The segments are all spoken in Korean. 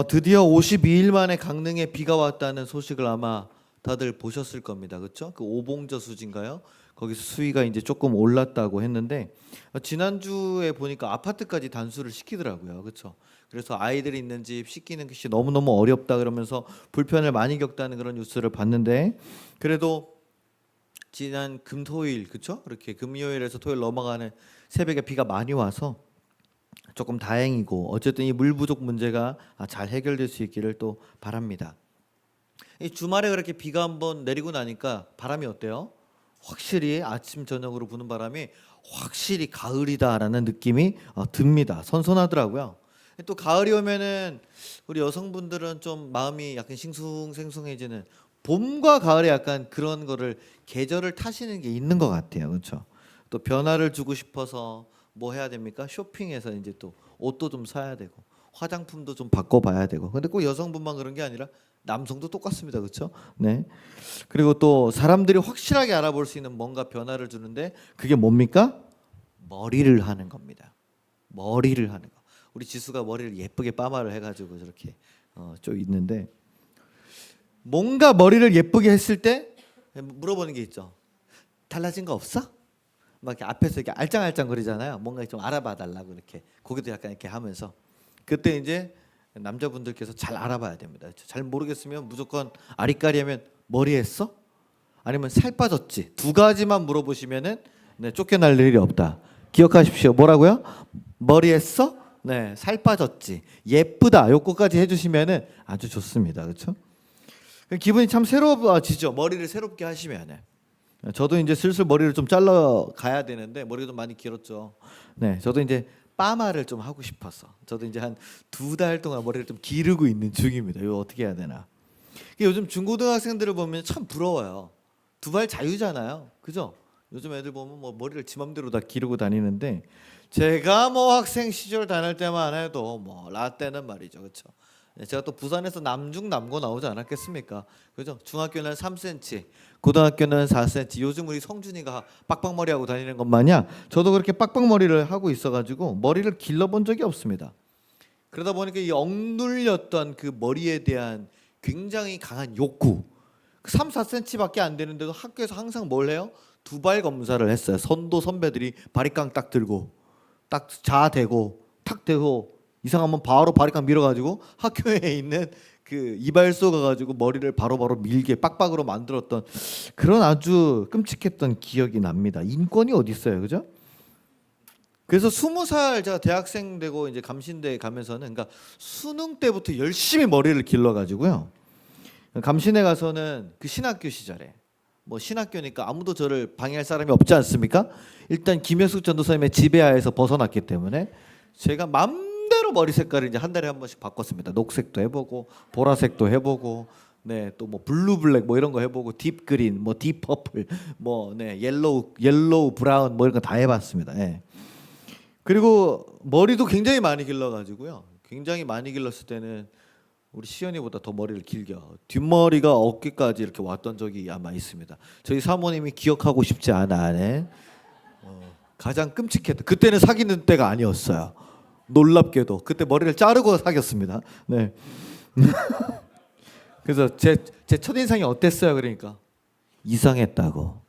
드디어 52일 만에 강릉에 비가 왔다는 소식을 아마 다들 보셨을 겁니다. 그렇죠? 그 오봉저 수지인가요? 거기서 수위가 이제 조금 올랐다고 했는데 지난주에 보니까 아파트까지 단수를 시키더라고요. 그렇죠? 그래서 아이들이 있는 집 씻기는 것이 너무너무 어렵다 그러면서 불편을 많이 겪다는 그런 뉴스를 봤는데 그래도 지난 금토일 그렇죠? 이렇게 금요일에서 토요일 넘어가는 새벽에 비가 많이 와서 조금 다행이고 어쨌든 이 물 부족 문제가 잘 해결될 수 있기를 또 바랍니다. 이 주말에 그렇게 비가 한번 내리고 나니까 바람이 어때요? 확실히 아침 저녁으로 부는 바람이 확실히 가을이다라는 느낌이 듭니다. 선선하더라고요. 또 가을이 오면은 우리 여성분들은 좀 마음이 약간 싱숭생숭해지는 봄과 가을에 약간 그런 거를 계절을 타시는 게 있는 것 같아요. 그렇죠? 또 변화를 주고 싶어서 뭐 해야 됩니까? 쇼핑해서 이제 또 옷도 좀 사야 되고 화장품도 좀 바꿔봐야 되고. 근데 꼭 여성분만 그런 게 아니라 남성도 똑같습니다. 그렇죠? 네. 그리고 또 사람들이 확실하게 알아볼 수 있는 뭔가 변화를 주는데 그게 뭡니까? 머리를 하는 겁니다. 머리를 하는 거. 우리 지수가 머리를 예쁘게 빠마를 해가지고 저렇게 좀 있는데 뭔가 머리를 예쁘게 했을 때 물어보는 게 있죠. 달라진 거 없어? 막 이렇게 앞에서 이렇게 알짱알짱 거리잖아요. 뭔가 좀 알아봐 달라고 이렇게 고개도 약간 이렇게 하면서 그때 이제 남자분들께서 잘 알아봐야 됩니다. 잘 모르겠으면 무조건 아리까리하면 머리 했어? 아니면 살 빠졌지? 두 가지만 물어보시면은 네, 쫓겨날 일이 없다. 기억하십시오. 뭐라고요? 머리 했어? 네, 살 빠졌지. 예쁘다. 요거까지 해주시면은 아주 좋습니다. 그렇죠? 기분이 참 새로워지죠. 머리를 새롭게 하시면은. 저도 이제 슬슬 머리를 좀 잘라 가야 되는데 머리가 좀 많이 길었죠. 네, 저도 이제 파마를 좀 하고 싶어서 저도 이제 한 2달 동안 머리를 좀 기르고 있는 중입니다. 이거 어떻게 해야 되나? 요즘 중고등학생들을 보면 참 부러워요. 두발 자유잖아요, 그죠? 요즘 애들 보면 뭐 머리를 지 맘대로 다 기르고 다니는데 제가 뭐 학생 시절 다닐 때만 해도 뭐 라떼는 말이죠, 그렇죠? 제가 또 부산에서 남중 남고 나오지 않았겠습니까? 그죠? 중학교는 3cm, 고등학교는 4cm. 요즘 우리 성준이가 빡빡머리 하고 다니는 것 마냥 저도 그렇게 빡빡머리를 하고 있어가지고 머리를 길러본 적이 없습니다. 그러다 보니까 이 억눌렸던 그 머리에 대한 굉장히 강한 욕구. 3, 4cm밖에 안 되는데도 학교에서 항상 뭘 해요? 두발 검사를 했어요. 선도 선배들이 바리깡 딱 들고 딱 자대고 탁 대고 이상하면 바로 바리깡 밀어가지고 학교에 있는 그 이발소 가가지고 머리를 바로바로 밀게 빡빡으로 만들었던 그런 아주 끔찍했던 기억이 납니다. 인권이 어디 있어요, 그죠? 그래서 20살 제가 대학생 되고 이제 감신대 가면서는 그러니까 수능 때부터 열심히 머리를 길러가지고요. 감신에 가서는 그 신학교 시절에 뭐 신학교니까 아무도 저를 방해할 사람이 없지 않습니까? 일단 김혜숙 전도사님의 지배하에서 벗어났기 때문에 제가 맘대로 머리 색깔을 이제 한 달에 한 번씩 바꿨습니다. 녹색도 해보고 보라색도 해보고 네 또 뭐 블루 블랙 뭐 이런 거 해보고 딥 그린 뭐 딥 퍼플 뭐 네 옐로우 브라운 뭐 이런 거 다 해봤습니다. 예. 그리고 머리도 굉장히 많이 길러가지고요. 굉장히 많이 길렀을 때는 우리 시연이보다 더 머리를 길게 뒷머리가 어깨까지 이렇게 왔던 적이 아마 있습니다. 저희 사모님이 기억하고 싶지 않아. 네. 가장 끔찍했던 그때는 사귀는 때가 아니었어요. 놀랍게도 그때 머리를 자르고 사귀었습니다. 네. 그래서 제 첫인상이 어땠어요? 그러니까 이상했다고.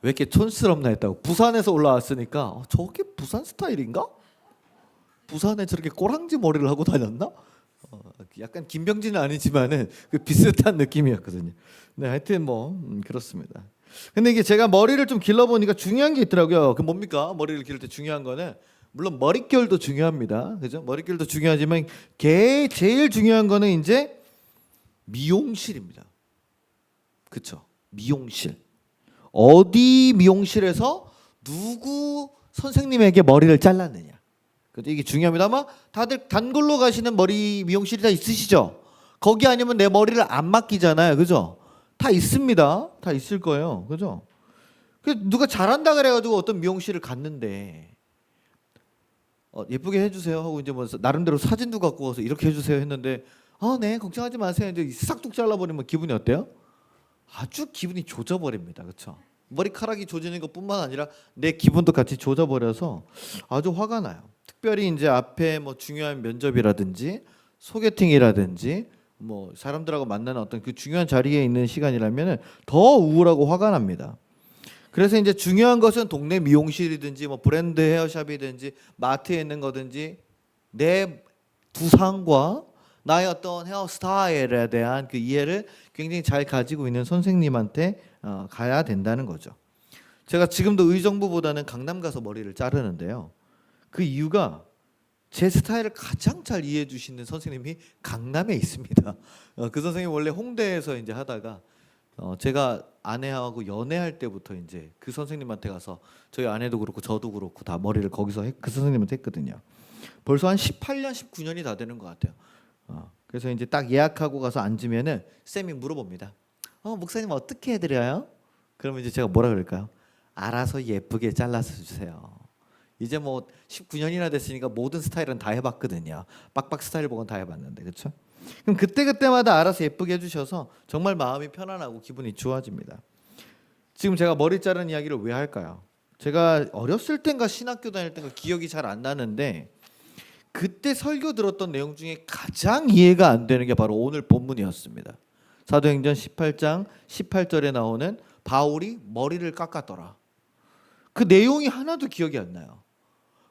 왜 이렇게 촌스럽나 했다고. 부산에서 올라왔으니까 저게 부산 스타일인가? 부산에 저렇게 꼬랑지 머리를 하고 다녔나? 약간 김병진은 아니지만은 그 비슷한 느낌이었거든요. 네, 하여튼 뭐 그렇습니다. 근데 이게 제가 머리를 좀 길러보니까 중요한 게 있더라고요. 그 뭡니까? 머리를 기를 때 중요한 거는 물론 머릿결도 중요합니다. 그죠? 머릿결도 중요하지만 제일 중요한 거는 이제 미용실입니다. 그렇죠? 미용실. 어디 미용실에서 누구 선생님에게 머리를 잘랐느냐. 이게 중요합니다. 아마 다들 단골로 가시는 머리 미용실이 다 있으시죠? 거기 아니면 내 머리를 안 맡기잖아요. 그죠? 다 있습니다. 다 있을 거예요. 그죠? 누가 잘한다 그래가지고 어떤 미용실을 갔는데 예쁘게 해주세요 하고 이제 뭐 나름대로 사진도 갖고 와서 이렇게 해주세요 했는데 네 걱정하지 마세요. 이제 싹둑 잘라버리면 기분이 어때요? 아주 기분이 조져버립니다. 그렇죠? 머리카락이 조지는 것뿐만 아니라 내 기분도 같이 조져버려서 아주 화가 나요. 특별히 이제 앞에 뭐 중요한 면접이라든지 소개팅이라든지 뭐 사람들하고 만나는 어떤 그 중요한 자리에 있는 시간이라면 더 우울하고 화가 납니다. 그래서 이제 중요한 것은 동네 미용실이든지 뭐 브랜드 헤어샵이든지 마트에 있는 거든지 내 두상과 나의 어떤 헤어스타일에 대한 그 이해를 굉장히 잘 가지고 있는 선생님한테 가야 된다는 거죠. 제가 지금도 의정부보다는 강남 가서 머리를 자르는데요. 그 이유가 제 스타일을 가장 잘 이해해 주시는 선생님이 강남에 있습니다. 그 선생님 원래 홍대에서 이제 하다가 제가 아내하고 연애할 때부터 이제 그 선생님한테 가서 저희 아내도 그렇고 저도 그렇고 다 머리를 거기서 그 선생님한테 했거든요. 벌써 한 18년, 19년이 다 되는 것 같아요. 그래서 이제 딱 예약하고 가서 앉으면은 쌤이 물어봅니다. 목사님 어떻게 해드려요? 그러면 이제 제가 뭐라 그럴까요? 알아서 예쁘게 잘라서 주세요. 이제 뭐 19년이나 됐으니까 모든 스타일은 다 해봤거든요. 빡빡 스타일 보건 다 해봤는데 그렇죠? 그럼 그때마다 알아서 예쁘게 해주셔서 정말 마음이 편안하고 기분이 좋아집니다. 지금 제가 머리 자르는 이야기를 왜 할까요? 제가 어렸을 땐가 신학교 다닐 땐가 기억이 잘 안 나는데 그때 설교 들었던 내용 중에 가장 이해가 안 되는 게 바로 오늘 본문이었습니다. 사도행전 18장 18절에 나오는 바울이 머리를 깎았더라. 그 내용이 하나도 기억이 안 나요.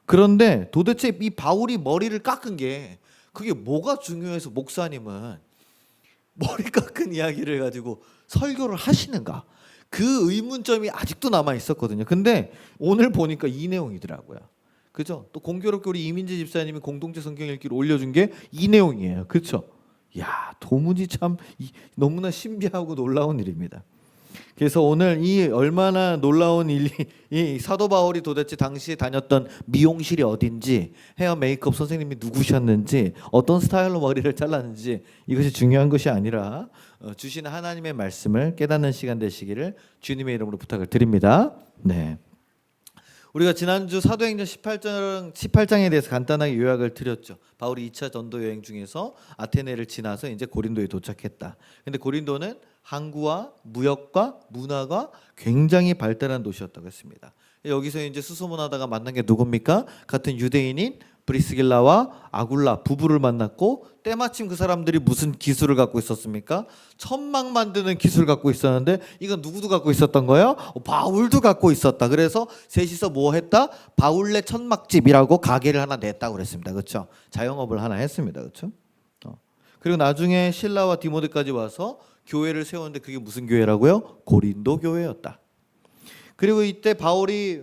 그런데 도대체 이 바울이 머리를 깎은 게 그게 뭐가 중요해서 목사님은 머리 깎은 이야기를 가지고 설교를 하시는가? 그 의문점이 아직도 남아 있었거든요. 근데 오늘 보니까 이 내용이더라고요. 그죠? 또 공교롭게 우리 이민재 집사님이 공동체 성경 읽기를 올려준 게 이 내용이에요. 그렇죠? 야, 도무지 참 너무나 신비하고 놀라운 일입니다. 그래서 오늘 이 얼마나 놀라운 일이 이 사도 바울이 도대체 당시에 다녔던 미용실이 어딘지, 헤어 메이크업 선생님이 누구셨는지, 어떤 스타일로 머리를 잘랐는지 이것이 중요한 것이 아니라 주시는 하나님의 말씀을 깨닫는 시간 되시기를 주님의 이름으로 부탁을 드립니다. 네. 우리가 지난주 사도행전 18장에 대해서 간단하게 요약을 드렸죠. 바울이 2차 전도 여행 중에서 아테네를 지나서 이제 고린도에 도착했다. 근데 고린도는 항구와 무역과 문화가 굉장히 발달한 도시였다고 했습니다. 여기서 이제 수소문하다가 만난 게 누굽니까? 같은 유대인인 브리스길라와 아굴라 부부를 만났고 때마침 그 사람들이 무슨 기술을 갖고 있었습니까? 천막 만드는 기술을 갖고 있었는데 이건 누구도 갖고 있었던 거예요? 바울도 갖고 있었다. 그래서 셋이서 뭐 했다? 바울네 천막집이라고 가게를 하나 냈다고 그랬습니다. 그렇죠? 자영업을 하나 했습니다. 그렇죠? 그리고 나중에 실라와 디모데까지 와서 교회를 세웠는데 그게 무슨 교회라고요? 고린도 교회였다. 그리고 이때 바울이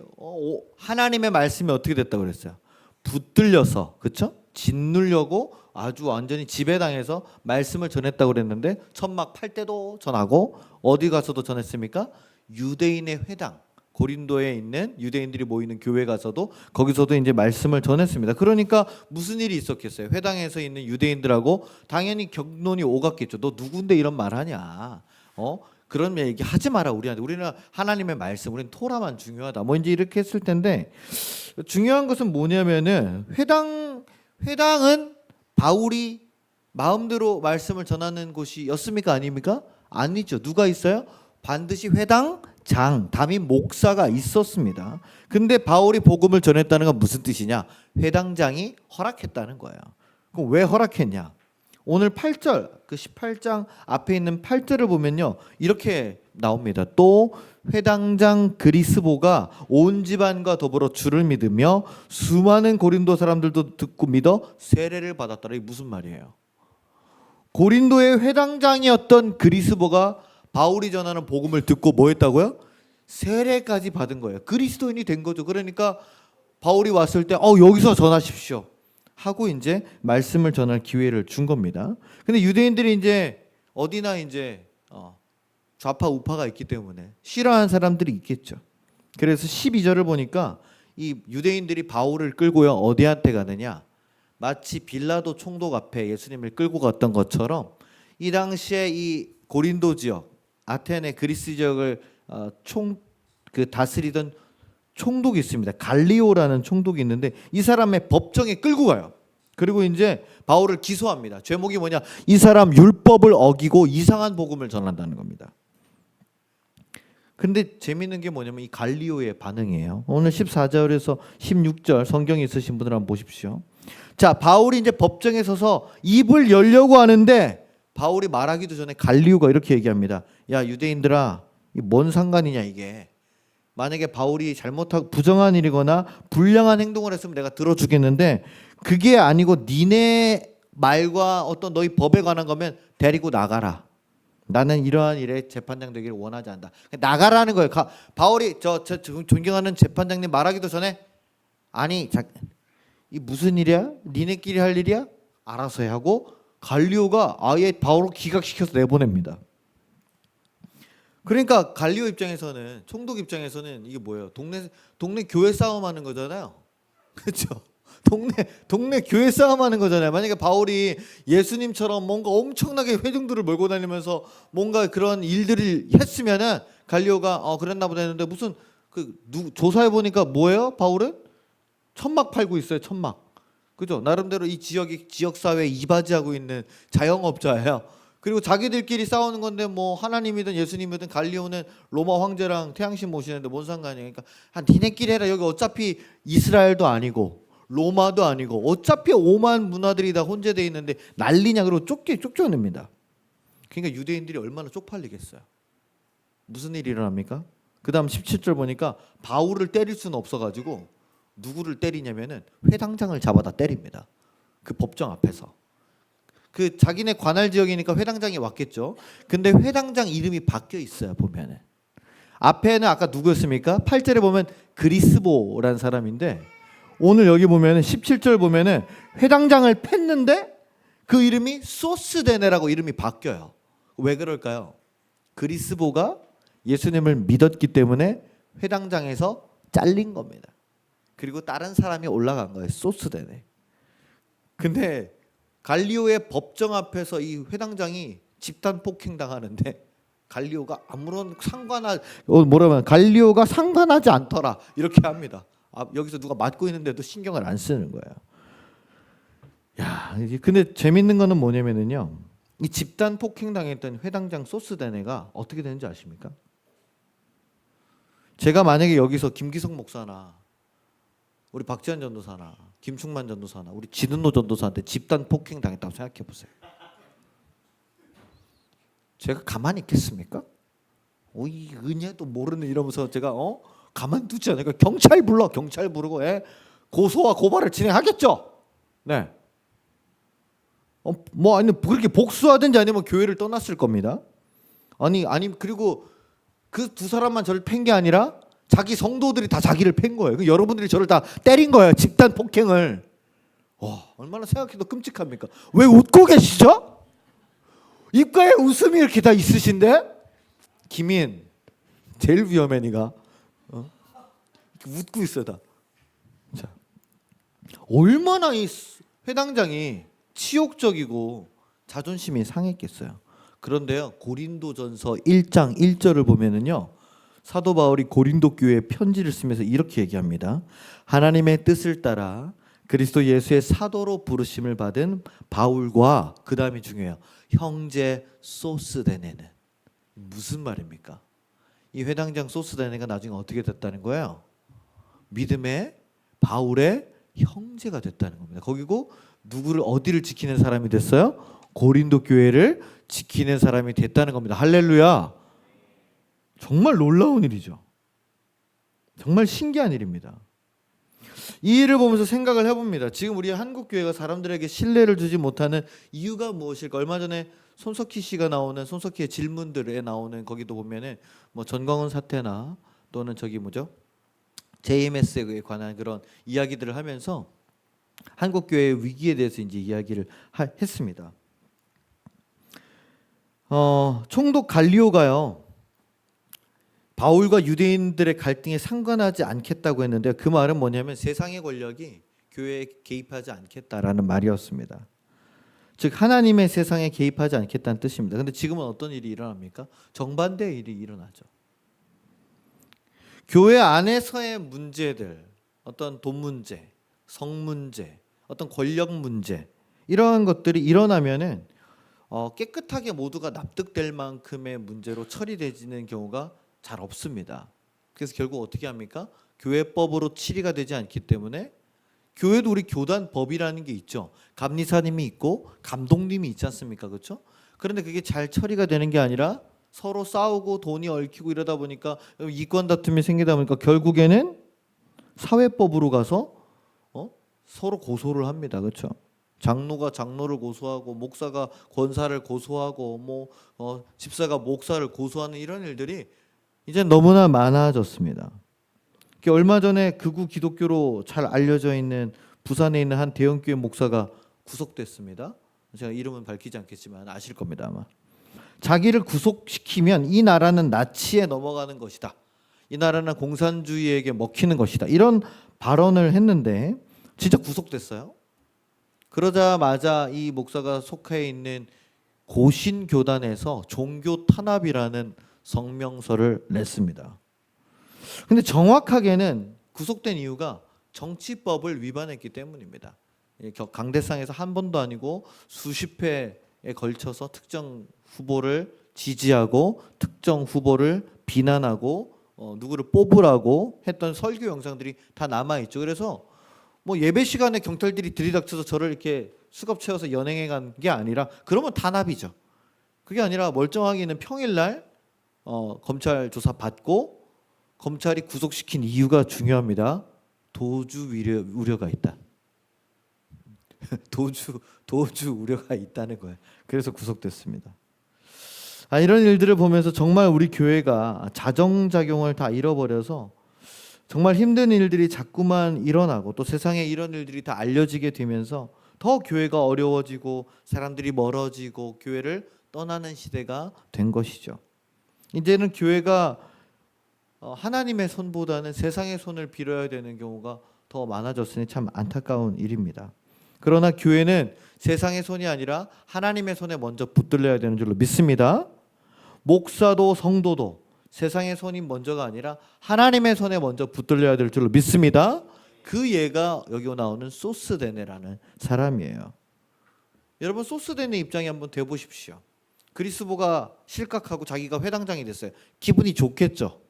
하나님의 말씀이 어떻게 됐다고 그랬어요? 붙들려서, 그렇죠? 짓누려고 아주 완전히 지배당해서 말씀을 전했다고 그랬는데 천막 팔 때도 전하고 어디 가서도 전했습니까? 유대인의 회당, 고린도에 있는 유대인들이 모이는 교회 가서도 거기서도 이제 말씀을 전했습니다. 그러니까 무슨 일이 있었겠어요? 회당에서 있는 유대인들하고 당연히 격론이 오갔겠죠. 너 누군데 이런 말하냐? 그런 얘기 하지 마라 우리한테. 우리는 하나님의 말씀, 우리는 토라만 중요하다. 뭐 이제 이렇게 했을 텐데 중요한 것은 뭐냐면은 회당은 바울이 마음대로 말씀을 전하는 곳이었습니까? 아닙니까? 아니죠. 누가 있어요? 반드시 회당장, 담임 목사가 있었습니다. 근데 바울이 복음을 전했다는 건 무슨 뜻이냐? 회당장이 허락했다는 거예요. 그럼 왜 허락했냐? 오늘 8절, 그 18장 앞에 있는 8절을 보면요. 이렇게 나옵니다. 또 회당장 그리스보가 온 집안과 더불어 주를 믿으며 수많은 고린도 사람들도 듣고 믿어 세례를 받았더라. 이게 무슨 말이에요? 고린도의 회당장이었던 그리스보가 바울이 전하는 복음을 듣고 뭐 했다고요? 세례까지 받은 거예요. 그리스도인이 된 거죠. 그러니까 바울이 왔을 때 여기서 전하십시오 하고 이제 말씀을 전할 기회를 준 겁니다. 근데 유대인들이 이제 어디나 이제 좌파 우파가 있기 때문에 싫어하는 사람들이 있겠죠. 그래서 12절을 보니까 이 유대인들이 바울을 끌고요 어디한테 가느냐? 마치 빌라도 총독 앞에 예수님을 끌고 갔던 것처럼 이 당시에 이 고린도 지역, 아테네 그리스 지역을 다스리던 총독이 있습니다. 갈리오라는 총독이 있는데 이 사람의 법정에 끌고 가요. 그리고 이제 바울을 기소합니다. 제목이 뭐냐? 이 사람 율법을 어기고 이상한 복음을 전한다는 겁니다. 근데 재미있는 게 뭐냐면 이 갈리오의 반응이에요. 오늘 14절에서 16절 성경이 있으신 분들 한번 보십시오. 자, 바울이 이제 법정에 서서 입을 열려고 하는데 바울이 말하기도 전에 갈리오가 이렇게 얘기합니다. 야, 유대인들아, 뭔 상관이냐 이게. 만약에 바울이 잘못하고 부정한 일이거나 불량한 행동을 했으면 내가 들어주겠는데 그게 아니고 니네 말과 어떤 너희 법에 관한 거면 데리고 나가라. 나는 이러한 일에 재판장 되기를 원하지 않는다. 나가라는 거예요. 바울이 저 존경하는 재판장님 말하기도 전에 아니 이 무슨 일이야? 니네끼리 할 일이야? 알아서 해 하고 갈리오가 아예 바울을 기각시켜서 내보냅니다. 그러니까 갈리오 입장에서는 총독 입장에서는 이게 뭐예요? 동네 교회 싸움하는 거잖아요. 그렇죠? 동네 교회 싸움하는 거잖아요. 만약에 바울이 예수님처럼 뭔가 엄청나게 회중들을 몰고 다니면서 뭔가 그런 일들을 했으면은 갈리오가 그랬나 보다 했는데 무슨 조사해 보니까 뭐예요? 바울은 천막 팔고 있어요. 천막. 그죠? 나름대로 이 지역 사회에 이바지하고 있는 자영업자예요. 그리고 자기들끼리 싸우는 건데 뭐 하나님이든 예수님이든 갈리오는 로마 황제랑 태양신 모시는데 뭔 상관이야. 그러니까 니네끼리 해라. 여기 어차피 이스라엘도 아니고 로마도 아니고 어차피 오만 문화들이 다 혼재되어 있는데 난리냐. 그리고 쫓겨냅니다. 그러니까 유대인들이 얼마나 쪽팔리겠어요. 무슨 일이 일어납니까? 그 다음 17절 보니까 바울을 때릴 수는 없어가지고 누구를 때리냐면은 회당장을 잡아다 때립니다. 그 법정 앞에서. 그 자기네 관할 지역이니까 회당장이 왔겠죠. 근데 회당장 이름이 바뀌어 있어요. 보면은 앞에는 아까 누구였습니까? 8절에 보면 그리스보라는 사람인데 오늘 여기 보면은 17절 보면은 회당장을 팼는데 그 이름이 소스데네라고 이름이 바뀌어요. 왜 그럴까요? 그리스보가 예수님을 믿었기 때문에 회당장에서 잘린 겁니다. 그리고 다른 사람이 올라간 거예요. 소스데네. 근데 갈리오의 법정 앞에서 이 회당장이 집단 폭행 당하는데 갈리오가 아무런 갈리오가 상관하지 않더라 이렇게 합니다. 여기서 누가 맞고 있는데도 신경을 안 쓰는 거예요. 야, 근데 재밌는 거는 뭐냐면은요, 이 집단 폭행 당했던 회당장 소스데네가 어떻게 되는지 아십니까? 제가 만약에 여기서 김기성 목사나 우리 박지한 전도사나 김충만 전도사나 우리 진은노 전도사한테 집단 폭행 당했다고 생각해 보세요. 제가 가만히 있겠습니까? 이 은혜도 모르는 이러면서 제가 가만두지 않아요. 경찰 부르고 고소와 고발을 진행하겠죠. 네. 아니 그렇게 복수하든지 아니면 교회를 떠났을 겁니다. 아니 그리고 그 두 사람만 저를 팬 게 아니라 자기 성도들이 다 자기를 팬 거예요. 여러분들이 저를 다 때린 거예요. 집단 폭행을. 와, 얼마나 생각해도 끔찍합니까? 왜 웃고 계시죠? 입가에 웃음이 이렇게 다 있으신데? 김인 제일 위험해 니가. 웃고 있어 다. 자, 얼마나 이 회당장이 치욕적이고 자존심이 상했겠어요. 그런데요, 고린도전서 1장 1절을 보면은요, 사도 바울이 고린도 교회에 편지를 쓰면서 이렇게 얘기합니다. 하나님의 뜻을 따라 그리스도 예수의 사도로 부르심을 받은 바울과 그 다음이 중요해요. 형제 소스데네는 무슨 말입니까? 이 회당장 소스데네가 나중에 어떻게 됐다는 거예요? 믿음의 바울의 형제가 됐다는 겁니다. 거기고 어디를 지키는 사람이 됐어요? 고린도 교회를 지키는 사람이 됐다는 겁니다. 할렐루야. 정말 놀라운 일이죠. 정말 신기한 일입니다. 이 일을 보면서 생각을 해봅니다. 지금 우리 한국 교회가 사람들에게 신뢰를 주지 못하는 이유가 무엇일까? 얼마 전에 손석희 씨가 나오는 손석희의 질문들에 나오는 거기도 보면은 뭐 전광훈 사태나 또는 JMS에 관한 그런 이야기들을 하면서 한국 교회의 위기에 대해서 이제 이야기를 했습니다. 총독 갈리오가요, 바울과 유대인들의 갈등에 상관하지 않겠다고 했는데 그 말은 뭐냐면 세상의 권력이 교회에 개입하지 않겠다라는 말이었습니다. 즉 하나님의 세상에 개입하지 않겠다는 뜻입니다. 근데 지금은 어떤 일이 일어납니까? 정반대의 일이 일어나죠. 교회 안에서의 문제들, 어떤 돈 문제, 성 문제, 어떤 권력 문제, 이러한 것들이 일어나면은 깨끗하게 모두가 납득될 만큼의 문제로 처리되지는 경우가 잘 없습니다. 그래서 결국 어떻게 합니까? 교회법으로 치리가 되지 않기 때문에 교회도 우리 교단법이라는 게 있죠. 감리사님이 있고 감독님이 있지 않습니까? 그렇죠? 그런데 그게 잘 처리가 되는 게 아니라 서로 싸우고 돈이 얽히고 이러다 보니까 이권 다툼이 생기다 보니까 결국에는 사회법으로 가서 서로 고소를 합니다. 그렇죠? 장로가 장로를 고소하고 목사가 권사를 고소하고 집사가 목사를 고소하는 이런 일들이 이제 너무나 많아졌습니다. 얼마 전에 극우 기독교로 잘 알려져 있는 부산에 있는 한 대형교회 목사가 구속됐습니다. 제가 이름은 밝히지 않겠지만 아실 겁니다 아마. 자기를 구속시키면 이 나라는 나치에 넘어가는 것이다. 이 나라는 공산주의에게 먹히는 것이다. 이런 발언을 했는데 진짜 구속됐어요. 그러자마자 이 목사가 속해 있는 고신교단에서 종교 탄압이라는 성명서를 냈습니다. 근데 정확하게는 구속된 이유가 정치법을 위반했기 때문입니다. 강대상에서 한 번도 아니고 수십 회에 걸쳐서 특정 후보를 지지하고 특정 후보를 비난하고 누구를 뽑으라고 했던 설교 영상들이 다 남아 있죠. 그래서 예배 시간에 경찰들이 들이닥쳐서 저를 이렇게 수갑 채워서 연행해 간 게 아니라 그러면 탄압이죠. 그게 아니라 멀쩡하게는 평일날 검찰 조사 받고 검찰이 구속시킨 이유가 중요합니다. 도주 우려가 있다. 도주 우려가 있다는 거예요. 그래서 구속됐습니다. 이런 일들을 보면서 정말 우리 교회가 자정작용을 다 잃어버려서 정말 힘든 일들이 자꾸만 일어나고 또 세상에 이런 일들이 다 알려지게 되면서 더 교회가 어려워지고 사람들이 멀어지고 교회를 떠나는 시대가 된 것이죠. 이제는 교회가 하나님의 손보다는 세상의 손을 빌어야 되는 경우가 더 많아졌으니 참 안타까운 일입니다. 그러나 교회는 세상의 손이 아니라 하나님의 손에 먼저 붙들려야 되는 줄로 믿습니다. 목사도 성도도 세상의 손이 먼저가 아니라 하나님의 손에 먼저 붙들려야 될 줄로 믿습니다. 그 예가 여기 나오는 소스데네라는 사람이에요. 여러분 소스데네 입장에 한번 대보십시오. 그리스도가 실각하고 자기가 회당장이 됐어요. 기분이 좋겠죠.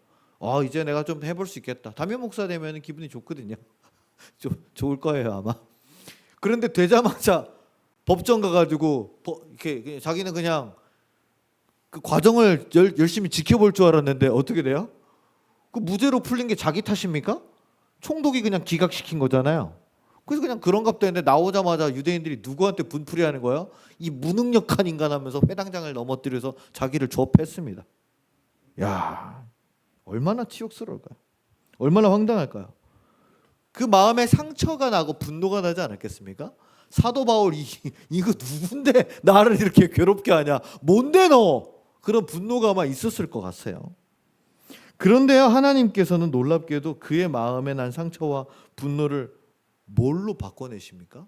이제 내가 좀 해볼 수 있겠다. 담임 목사 되면 기분이 좋거든요. 좋을 거예요 아마. 그런데 되자마자 법정 가가지고 이렇게 자기는 그냥 그 과정을 열심히 지켜볼 줄 알았는데 어떻게 돼요? 그 무죄로 풀린 게 자기 탓입니까? 총독이 그냥 기각시킨 거잖아요. 그래서 그냥 그런갑다 했는데 나오자마자 유대인들이 누구한테 분풀이하는 거예요? 이 무능력한 인간 하면서 회당장을 넘어뜨려서 자기를 조업했습니다. 야, 얼마나 치욕스러울까요? 얼마나 황당할까요? 그 마음에 상처가 나고 분노가 나지 않았겠습니까? 사도 바울 이거 누군데 나를 이렇게 괴롭게 하냐? 뭔데 너? 그런 분노가 아마 있었을 것 같아요. 그런데요 하나님께서는 놀랍게도 그의 마음에 난 상처와 분노를 뭘로 바꿔내십니까?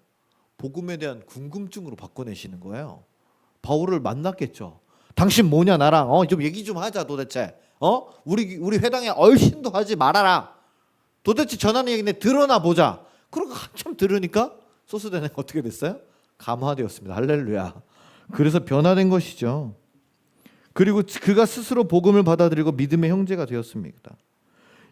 복음에 대한 궁금증으로 바꿔내시는 거예요. 바울을 만났겠죠. 당신 뭐냐 나랑 좀 얘기 좀 하자 도대체. 우리 회당에 얼씬도 하지 말아라. 도대체 전하는 얘기는 드러나 보자. 그러고 한참 들으니까 소스데네가 어떻게 됐어요? 감화되었습니다. 할렐루야. 그래서 변화된 것이죠. 그리고 그가 스스로 복음을 받아들이고 믿음의 형제가 되었습니다.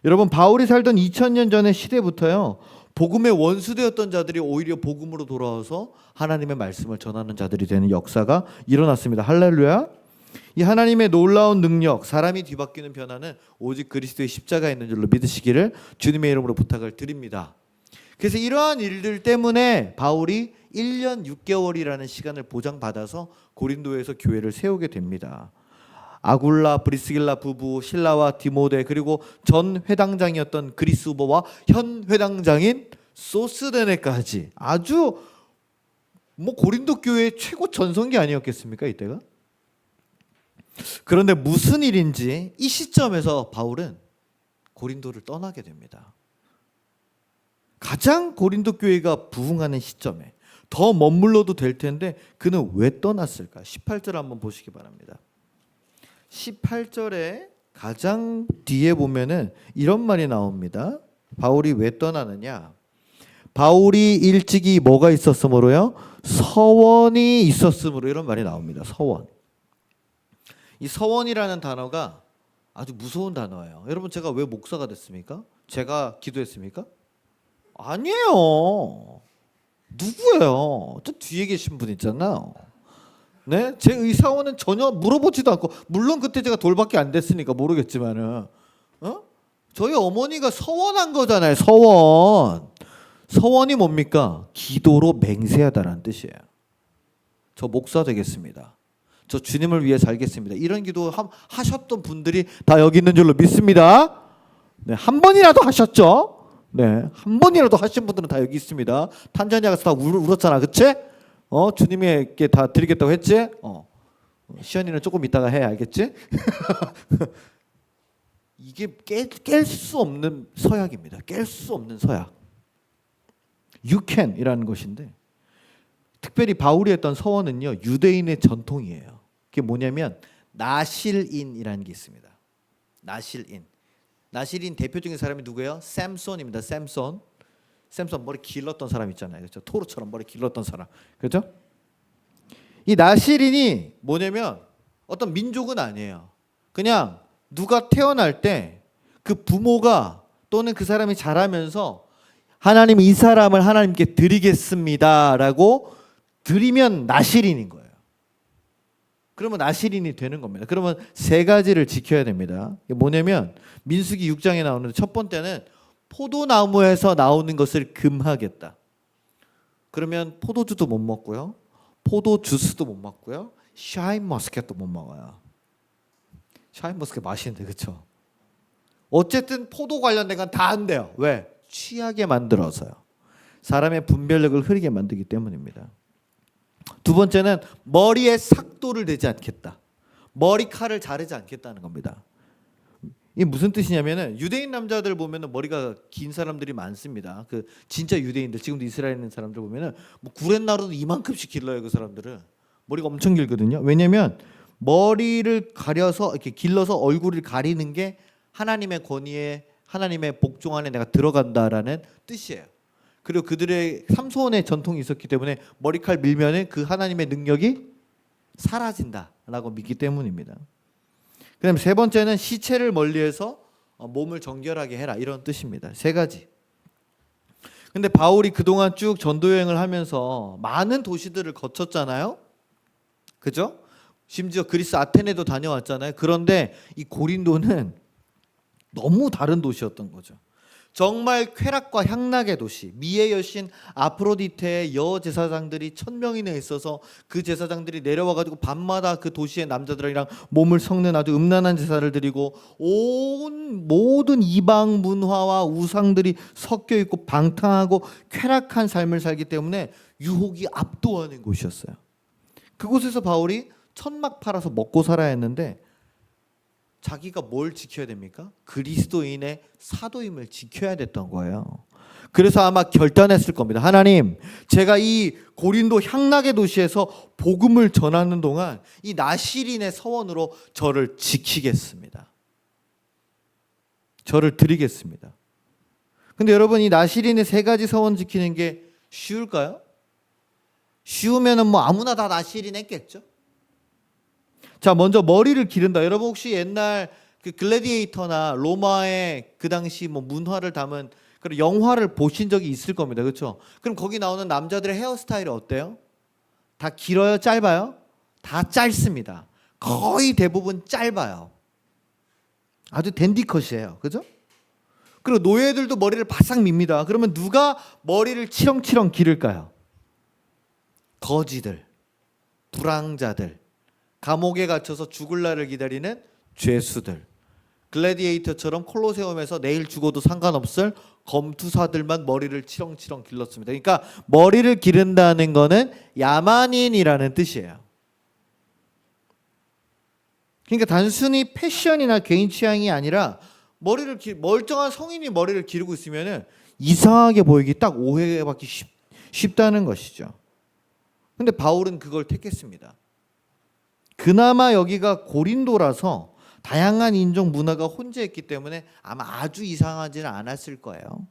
여러분 바울이 살던 2000년 전의 시대부터요 복음의 원수되었던 자들이 오히려 복음으로 돌아와서 하나님의 말씀을 전하는 자들이 되는 역사가 일어났습니다. 할렐루야. 이 하나님의 놀라운 능력, 사람이 뒤바뀌는 변화는 오직 그리스도의 십자가에 있는 줄로 믿으시기를 주님의 이름으로 부탁을 드립니다. 그래서 이러한 일들 때문에 바울이 1년 6개월이라는 시간을 보장받아서 고린도에서 교회를 세우게 됩니다. 아굴라, 브리스길라 부부, 실라와 디모데 그리고 전 회당장이었던 그리스도와 현 회당장인 소스데네까지 아주 고린도 교회의 최고 전성기 아니었겠습니까 이때가? 그런데 무슨 일인지 이 시점에서 바울은 고린도를 떠나게 됩니다. 가장 고린도 교회가 부흥하는 시점에 더 머물러도 될 텐데 그는 왜 떠났을까? 18절 한번 보시기 바랍니다. 18절에 가장 뒤에 보면은 이런 말이 나옵니다. 바울이 왜 떠나느냐? 바울이 일찍이 뭐가 있었으므로요? 서원이 있었으므로 이런 말이 나옵니다. 서원. 이 서원이라는 단어가 아주 무서운 단어예요. 여러분 제가 왜 목사가 됐습니까? 제가 기도했습니까? 아니에요. 누구예요? 저 뒤에 계신 분 있잖아요. 네, 제 의사원은 전혀 물어보지도 않고, 물론 그때 제가 돌밖에 안 됐으니까 모르겠지만은, 저희 어머니가 서원한 거잖아요. 서원. 서원이 뭡니까? 기도로 맹세하다라는 뜻이에요. 저 목사 되겠습니다. 저 주님을 위해 살겠습니다. 이런 기도 하셨던 분들이 다 여기 있는 줄로 믿습니다. 네, 한 번이라도 하셨죠? 네, 한 번이라도 하신 분들은 다 여기 있습니다. 탄자니아 가서 다 울었잖아, 그치? 주님에게 다 드리겠다고 했지? 시연이는 조금 이따가 해, 알겠지? 이게 깰 수 없는 서약입니다. 깰 수 없는 서약. You can이라는 것인데, 특별히 바울이 했던 서원은요, 유대인의 전통이에요. 그게 뭐냐면 나실인이라는 게 있습니다. 나실인. 나실인 대표적인 사람이 누구예요? 샘손입니다. 샘손 머리 길렀던 사람 있잖아요. 그렇죠? 토르처럼 머리 길렀던 사람. 그렇죠? 이 나실인이 뭐냐면 어떤 민족은 아니에요. 그냥 누가 태어날 때 그 부모가 또는 그 사람이 자라면서 하나님 이 사람을 하나님께 드리겠습니다라고 드리면 나실인인 거예요. 그러면 나실인이 되는 겁니다. 그러면 세 가지를 지켜야 됩니다. 뭐냐면 민수기 6장에 나오는데 첫 번째는 포도나무에서 나오는 것을 금하겠다. 그러면 포도주도 못 먹고요. 포도 주스도 못 먹고요. 샤인머스켓도 못 먹어요. 샤인머스켓 맛있는데 그렇죠? 어쨌든 포도 관련된 건 다 안 돼요. 왜? 취하게 만들어서요. 사람의 분별력을 흐리게 만들기 때문입니다. 두 번째는 머리에 삭도를 대지 않겠다. 머리칼을 자르지 않겠다는 겁니다. 이게 무슨 뜻이냐면은 유대인 남자들 보면은 머리가 긴 사람들이 많습니다. 그 진짜 유대인들 지금도 이스라엘에 있는 사람들 보면은 뭐 구렛나루도 이만큼씩 길러요. 그 사람들은 머리가 엄청 길거든요. 왜냐면 머리를 가려서 이렇게 길러서 얼굴을 가리는 게 하나님의 권위에 하나님의 복종 안에 내가 들어간다라는 뜻이에요. 그리고 그들의 삼손의 전통이 있었기 때문에 머리칼 밀면은 그 하나님의 능력이 사라진다라고 믿기 때문입니다. 그다음에 세 번째는 시체를 멀리해서 몸을 정결하게 해라 이런 뜻입니다. 세 가지. 근데 바울이 그동안 쭉 전도 여행을 하면서 많은 도시들을 거쳤잖아요. 그죠? 심지어 그리스 아테네도 다녀왔잖아요. 그런데 이 고린도는 너무 다른 도시였던 거죠. 정말 쾌락과 향락의 도시, 미의 여신 아프로디테의 여제사장들이 1000명이나 있어서 그 제사장들이 내려와가지고 밤마다 그 도시의 남자들이랑 몸을 섞는 아주 음란한 제사를 드리고 온 모든 이방 문화와 우상들이 섞여 있고 방탕하고 쾌락한 삶을 살기 때문에 유혹이 압도하는 곳이었어요. 그곳에서 바울이 천막 팔아서 먹고 살아야 했는데 자기가 뭘 지켜야 됩니까? 그리스도인의 사도임을 지켜야 됐던 거예요. 그래서 아마 결단했을 겁니다. 하나님, 제가 이 고린도 향락의 도시에서 복음을 전하는 동안 이 나실인의 서원으로 저를 지키겠습니다. 저를 드리겠습니다. 근데 여러분 이 나실인의 세 가지 서원 지키는 게 쉬울까요? 쉬우면은 뭐 아무나 다 나실인 했겠죠? 자, 먼저 머리를 기른다. 여러분 혹시 옛날 그 글래디에이터나 로마의 그 당시 뭐 문화를 담은 그런 영화를 보신 적이 있을 겁니다. 그렇죠? 그럼 거기 나오는 남자들의 헤어스타일이 어때요? 다 길어요? 짧아요? 다 짧습니다. 거의 대부분 짧아요. 아주 댄디컷이에요. 그죠? 그리고 노예들도 머리를 바싹 밉니다. 그러면 누가 머리를 치렁치렁 기를까요? 거지들, 불황자들, 감옥에 갇혀서 죽을 날을 기다리는 죄수들, 글래디에이터처럼 콜로세움에서 내일 죽어도 상관없을 검투사들만 머리를 치렁치렁 길렀습니다. 그러니까 머리를 기른다는 거는 야만인이라는 뜻이에요. 그러니까 단순히 패션이나 개인 취향이 아니라 멀쩡한 성인이 머리를 기르고 있으면 이상하게 보이기 딱 오해받기 쉽다는 것이죠. 근데 바울은 그걸 택했습니다. 그나마 여기가 고린도라서 다양한 인종 문화가 혼재했기 때문에 아마 아주 이상하지는 않았을 거예요.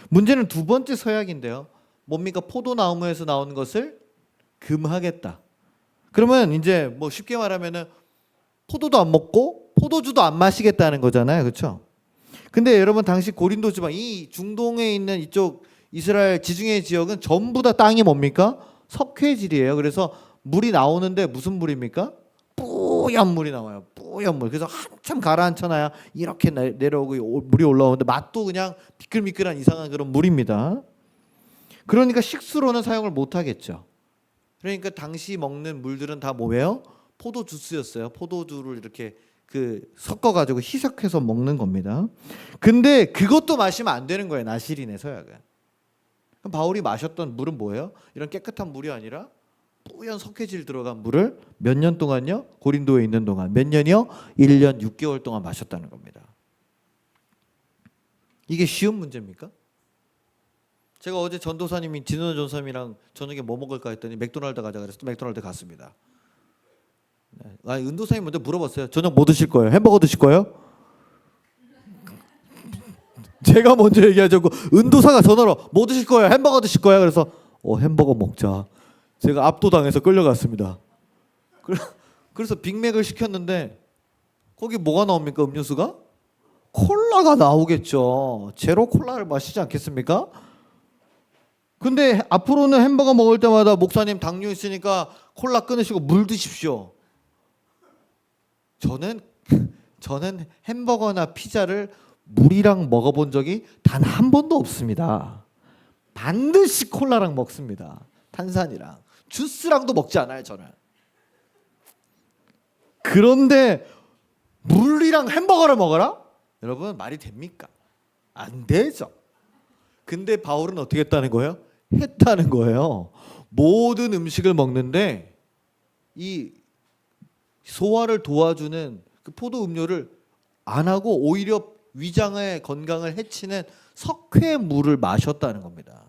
문제는 두 번째 서약인데요. 뭡니까? 포도나무에서 나오는 것을 금하겠다. 그러면 이제 뭐 쉽게 말하면은 포도도 안 먹고 포도주도 안 마시겠다는 거잖아요. 그렇죠? 근데 여러분 당시 고린도 지방 이 중동에 있는 이쪽 이스라엘 지중해 지역은 전부 다 땅이 뭡니까? 석회질이에요. 그래서 물이 나오는데 무슨 물입니까? 뿌연 물이 나와요. 뿌연 물. 그래서 한참 가라앉혀놔야 이렇게 내려오고 물이 올라오는데 맛도 그냥 미끌미끌한 이상한 그런 물입니다. 그러니까 식수로는 사용을 못 하겠죠. 그러니까 당시 먹는 물들은 다 뭐예요? 포도 주스였어요. 포도주를 이렇게 섞어가지고 희석해서 먹는 겁니다. 근데 그것도 마시면 안 되는 거예요. 나시린의 서약은. 그럼 바울이 마셨던 물은 뭐예요? 이런 깨끗한 물이 아니라 뿌연 석회질 들어간 물을 몇 년 동안요? 고린도에 있는 동안. 몇 년이요? 1년 6개월 동안 마셨다는 겁니다. 이게 쉬운 문제입니까? 제가 어제 전도사님이 진원 전사님이랑 저녁에 뭐 먹을까 했더니 맥도날드 가자 그래서 맥도날드 갔습니다. 은도사님 먼저 물어봤어요. 저녁 뭐 드실 거예요? 햄버거 드실 거예요? 제가 먼저 얘기하자고 은도사가 전화로 뭐 드실 거예요? 햄버거 드실 거예요? 그래서 햄버거 먹자. 제가 압도당해서 끌려갔습니다. 그래서 빅맥을 시켰는데 거기 뭐가 나옵니까? 음료수가? 콜라가 나오겠죠. 제로 콜라를 마시지 않겠습니까? 근데 앞으로는 햄버거 먹을 때마다 목사님 당뇨 있으니까 콜라 끊으시고 물 드십시오. 저는 햄버거나 피자를 물이랑 먹어본 적이 단 한 번도 없습니다. 반드시 콜라랑 먹습니다. 탄산이랑 주스랑도 먹지 않아요. 저는. 그런데 물이랑 햄버거를 먹어라? 여러분 말이 됩니까? 안 되죠. 근데 바울은 어떻게 했다는 거예요? 했다는 거예요. 모든 음식을 먹는데 이 소화를 도와주는 그 포도 음료를 안 하고 오히려 위장의 건강을 해치는 석회물을 마셨다는 겁니다.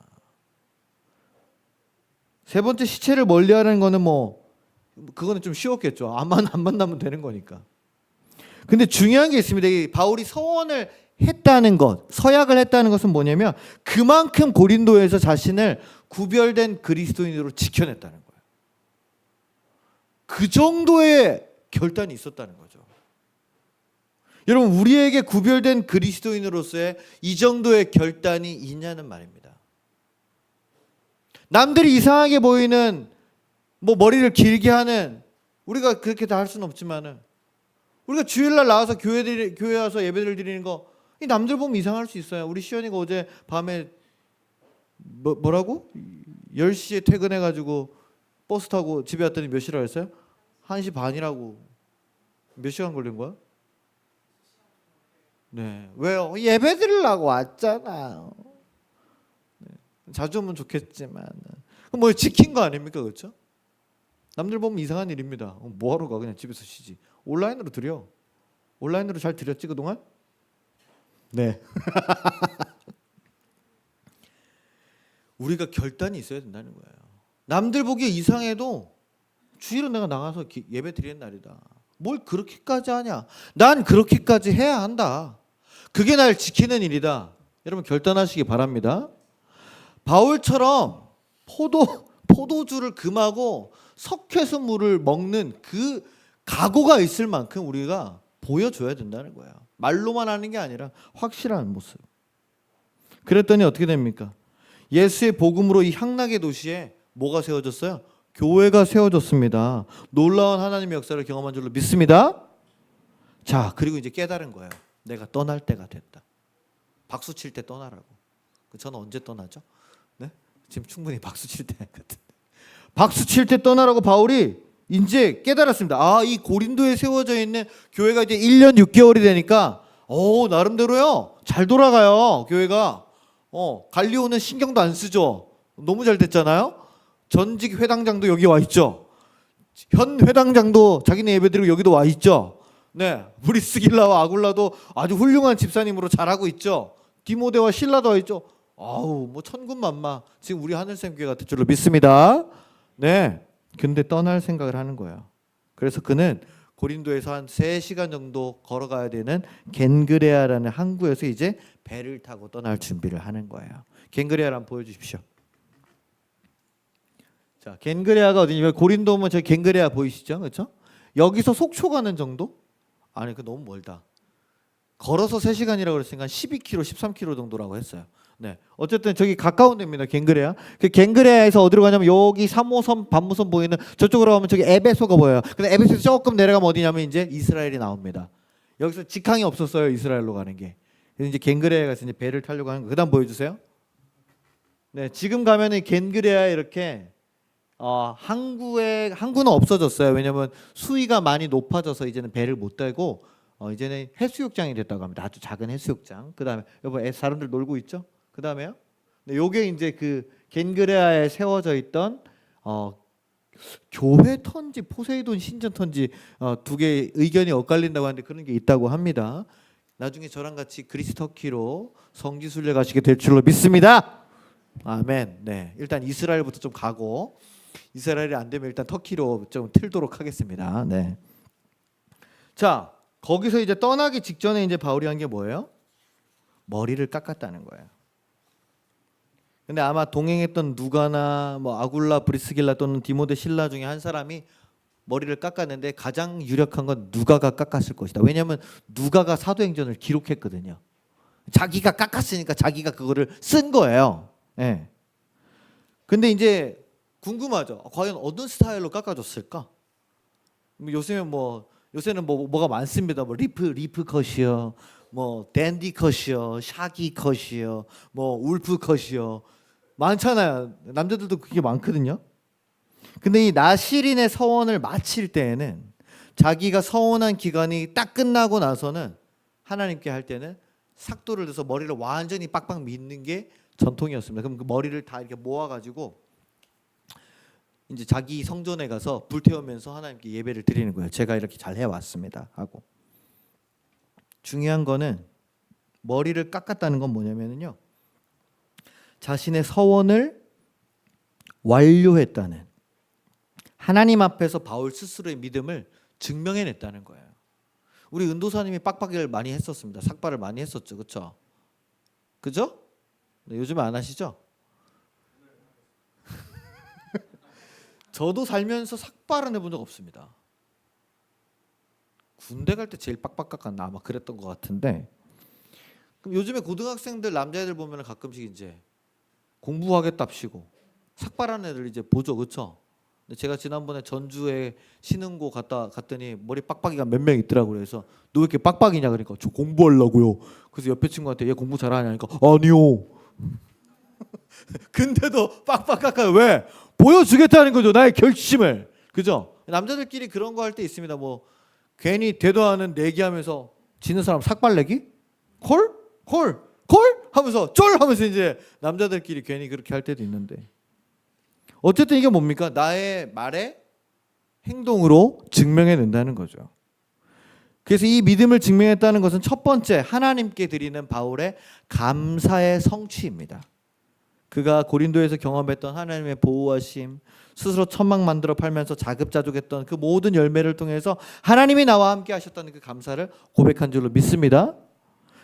세 번째 시체를 멀리하는 거는 그거는 좀 쉬웠겠죠. 안 만나면 되는 거니까. 근데 중요한 게 있습니다. 이 바울이 서원을 했다는 것, 서약을 했다는 것은 뭐냐면 그만큼 고린도에서 자신을 구별된 그리스도인으로 지켜냈다는 거예요. 그 정도의 결단이 있었다는 거죠. 여러분 우리에게 구별된 그리스도인으로서의 이 정도의 결단이 있냐는 말입니다. 남들이 이상하게 보이는 머리를 길게 하는 우리가 그렇게 다 할 수는 없지만은 우리가 주일날 나와서 교회 와서 예배를 드리는 거 이 남들 보면 이상할 수 있어요. 우리 시연이가 어제 밤에 뭐라고? 10시에 퇴근해가지고 버스 타고 집에 왔더니 몇 시라고 했어요? 1시 반이라고. 몇 시간 걸린 거야? 네. 왜요? 예배 드리려고 왔잖아요. 네. 자주 오면 좋겠지만 그럼 지킨 거 아닙니까? 그렇죠? 남들 보면 이상한 일입니다. 뭐하러 가? 그냥 집에서 쉬지. 온라인으로 드려. 온라인으로 잘 드렸지 그동안? 네. 우리가 결단이 있어야 된다는 거예요. 남들 보기에 이상해도 주일은 내가 나가서 예배 드리는 날이다. 뭘 그렇게까지 하냐? 난 그렇게까지 해야 한다. 그게 날 지키는 일이다. 여러분 결단하시기 바랍니다. 바울처럼 포도주를 금하고 석회수물을 먹는 그 각오가 있을 만큼 우리가 보여줘야 된다는 거예요. 말로만 하는 게 아니라 확실한 모습. 그랬더니 어떻게 됩니까? 예수의 복음으로 이 향락의 도시에 뭐가 세워졌어요? 교회가 세워졌습니다. 놀라운 하나님의 역사를 경험한 줄로 믿습니다. 자, 그리고 이제 깨달은 거예요. 내가 떠날 때가 됐다. 박수 칠 때 떠나라고. 저는 언제 떠나죠? 네? 지금 충분히 박수 칠 때 같은데. 박수 칠 때 떠나라고 바울이 이제 깨달았습니다. 이 고린도에 세워져 있는 교회가 이제 1년 6개월이 되니까 나름대로요. 잘 돌아가요. 교회가. 갈리오는 신경도 안 쓰죠. 너무 잘 됐잖아요. 전직 회당장도 여기 와 있죠. 현 회당장도 자기네 예배드리고 여기도 와 있죠. 네, 브리스길라와 아굴라도 아주 훌륭한 집사님으로 잘하고 있죠. 디모데와 실라도 와 있죠. 천군만마. 지금 우리 하늘샘 교회 같은 줄로 믿습니다. 네, 근데 떠날 생각을 하는 거예요. 그래서 그는 고린도에서 한 3시간 정도 걸어가야 되는 겐그레아라는 항구에서 이제 배를 타고 떠날 준비를 하는 거예요. 겐그레아를 한번 보여주십시오. 자, 겐그레아가 어디냐면 고린도 오면 저 겐그레아 보이시죠? 그렇죠? 여기서 속초 가는 정도? 아니, 그 너무 멀다. 걸어서 3시간이라고 그랬으니까 12km, 13km 정도라고 했어요. 네. 어쨌든 저기 가까운 데입니다. 갱그레아. 그 갱그레아에서 어디로 가냐면 여기 3호선 반무선 보이는 저쪽으로 가면 저기 에베소가 보여요. 근데 에베소에서 조금 내려가면 어디냐면 이제 이스라엘이 나옵니다. 여기서 직항이 없었어요. 이스라엘로 가는 게. 그래서 이제 갱그레아에 가서 이제 배를 타려고 하는 거. 그다음 보여주세요. 네, 지금 가면은 갱그레아에 이렇게 항구는 없어졌어요. 왜냐면 수위가 많이 높아져서 이제는 배를 못 타고 이제는 해수욕장이 됐다고 합니다. 아주 작은 해수욕장. 그다음에 여보 사람들 놀고 있죠? 그다음에요. 네, 요게 이제 그 겐그레아에 세워져 있던 교회 턴지 포세이돈 신전 턴지 두 개 의견이 엇갈린다고 하는데 그런 게 있다고 합니다. 나중에 저랑 같이 그리스 터키로 성지 순례 가시게 될 줄로 믿습니다. 아멘. 네, 일단 이스라엘부터 좀 가고 이스라엘이 안 되면 일단 터키로 좀 틀도록 하겠습니다. 네. 자, 거기서 이제 떠나기 직전에 이제 바울이 한 게 뭐예요? 머리를 깎았다는 거예요. 근데 아마 동행했던 누가나 뭐 아굴라, 브리스길라 또는 디모데, 실라 중에 한 사람이 머리를 깎았는데 가장 유력한 건 누가가 깎았을 것이다. 왜냐하면 누가가 사도행전을 기록했거든요. 자기가 깎았으니까 자기가 그거를 쓴 거예요. 네. 근데 이제 궁금하죠. 과연 어떤 스타일로 깎아줬을까? 요새는 뭐가 많습니다. 뭐 리프 컷이요, 뭐 댄디 컷이요, 샤기 컷이요, 뭐 울프 컷이요. 많잖아요. 남자들도 그게 많거든요. 근데 이 나시린의 서원을 마칠 때에는 자기가 서원한 기간이 딱 끝나고 나서는 하나님께 할 때는 삭도를 내서 머리를 완전히 빡빡 밀는 게 전통이었습니다. 그럼 그 머리를 다 이렇게 모아가지고 이제 자기 성전에 가서 불태우면서 하나님께 예배를 드리는 거예요. 제가 이렇게 잘 해왔습니다 하고. 중요한 거는 머리를 깎았다는 건 뭐냐면요, 자신의 서원을 완료했다는, 하나님 앞에서 바울 스스로의 믿음을 증명해냈다는 거예요. 우리 은도사님이 빡빡이를 많이 했었습니다. 삭발을 많이 했었죠, 그렇죠? 그죠? 네, 요즘에 안 하시죠? 저도 살면서 삭발은 해본 적 없습니다. 군대 갈 때 제일 빡빡 깎았나 아마 그랬던 것 같은데. 그럼 요즘에 고등학생들 남자애들 보면 가끔씩 이제 공부하겠답시고 삭발하는 애들 이제 보죠, 그렇죠? 제가 지난번에 전주에 신흥고 갔더니 머리 빡빡이가 몇 명 있더라고요. 그래서 너 왜 이렇게 빡빡이냐 그러니까 저 공부하려고요. 그래서 옆에 친구한테 얘 공부 잘하냐니까 아니요. 근데도 빡빡 깎아요. 왜? 보여주겠다는 거죠. 나의 결심을. 그죠? 남자들끼리 그런 거 할 때 있습니다. 뭐 괜히 되도 않은 내기하면서 지는 사람 삭발내기? 콜? 콜? 콜? 하면서 쫄 하면서 이제 남자들끼리 괜히 그렇게 할 때도 있는데, 어쨌든 이게 뭡니까? 나의 말에 행동으로 증명해낸다는 거죠. 그래서 이 믿음을 증명했다는 것은 첫 번째, 하나님께 드리는 바울의 감사의 성취입니다. 그가 고린도에서 경험했던 하나님의 보호하심, 스스로 천막 만들어 팔면서 자급자족했던 그 모든 열매를 통해서 하나님이 나와 함께 하셨다는 그 감사를 고백한 줄로 믿습니다.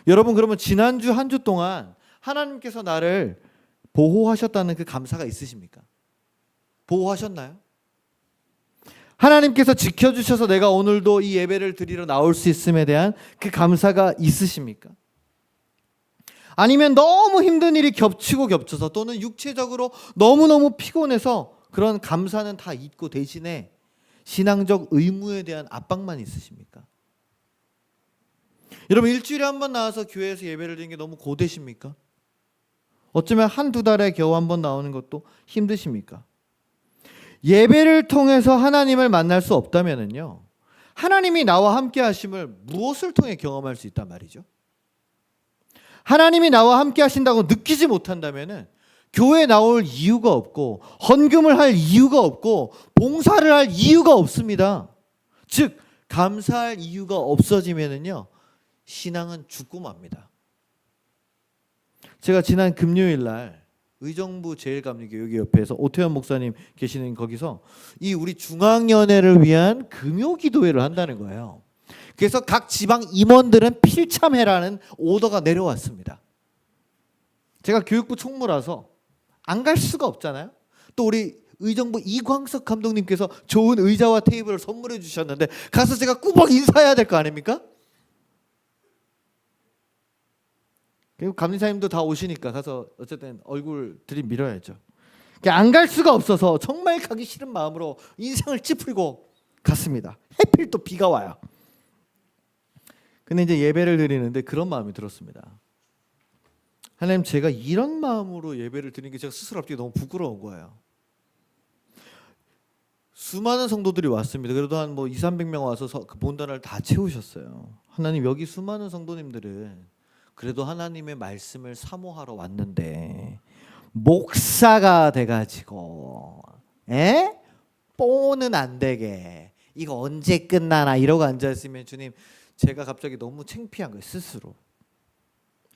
여러분, 그러면 지난주 한 주 동안 하나님께서 나를 보호하셨다는 그 감사가 있으십니까? 보호하셨나요? 하나님께서 지켜주셔서 내가 오늘도 이 예배를 드리러 나올 수 있음에 대한 그 감사가 있으십니까? 아니면 너무 힘든 일이 겹치고 겹쳐서 또는 육체적으로 너무너무 피곤해서 그런 감사는 다 잊고 대신에 신앙적 의무에 대한 압박만 있으십니까? 여러분, 일주일에 한 번 나와서 교회에서 예배를 드리는 게 너무 고되십니까? 어쩌면 한두 달에 겨우 한 번 나오는 것도 힘드십니까? 예배를 통해서 하나님을 만날 수 없다면요, 하나님이 나와 함께 하심을 무엇을 통해 경험할 수 있단 말이죠? 하나님이 나와 함께 하신다고 느끼지 못한다면은 교회에 나올 이유가 없고 헌금을 할 이유가 없고 봉사를 할 이유가 없습니다. 즉 감사할 이유가 없어지면은요, 신앙은 죽고 맙니다. 제가 지난 금요일 날 의정부 제일감리교 여기 옆에서 오태현 목사님 계시는 거기서 이 우리 중앙연회를 위한 금요기도회를 한다는 거예요. 그래서 각 지방 임원들은 필참해라는 오더가 내려왔습니다. 제가 교육부 총무라서 안 갈 수가 없잖아요. 또 우리 의정부 이광석 감독님께서 좋은 의자와 테이블을 선물해 주셨는데 가서 제가 꾸벅 인사해야 될 거 아닙니까? 그리고 감리사님도 다 오시니까 가서 어쨌든 얼굴 들이밀어야죠. 안 갈 수가 없어서 정말 가기 싫은 마음으로 인생을 찌푸리고 갔습니다. 하필 또 비가 와요. 근데 이제 예배를 드리는데 그런 마음이 들었습니다. 하나님, 제가 이런 마음으로 예배를 드리는 게 제가 스스로 앞뒤 너무 부끄러운 거예요. 수많은 성도들이 왔습니다. 그래도 한 뭐 200~300명 와서 그 본단을 다 채우셨어요. 하나님, 여기 수많은 성도님들은 그래도 하나님의 말씀을 사모하러 왔는데 목사가 돼가지고 뽀는 안 되게 이거 언제 끝나나 이러고 앉아있으면 주님, 제가 갑자기 너무 창피한 거예요, 스스로.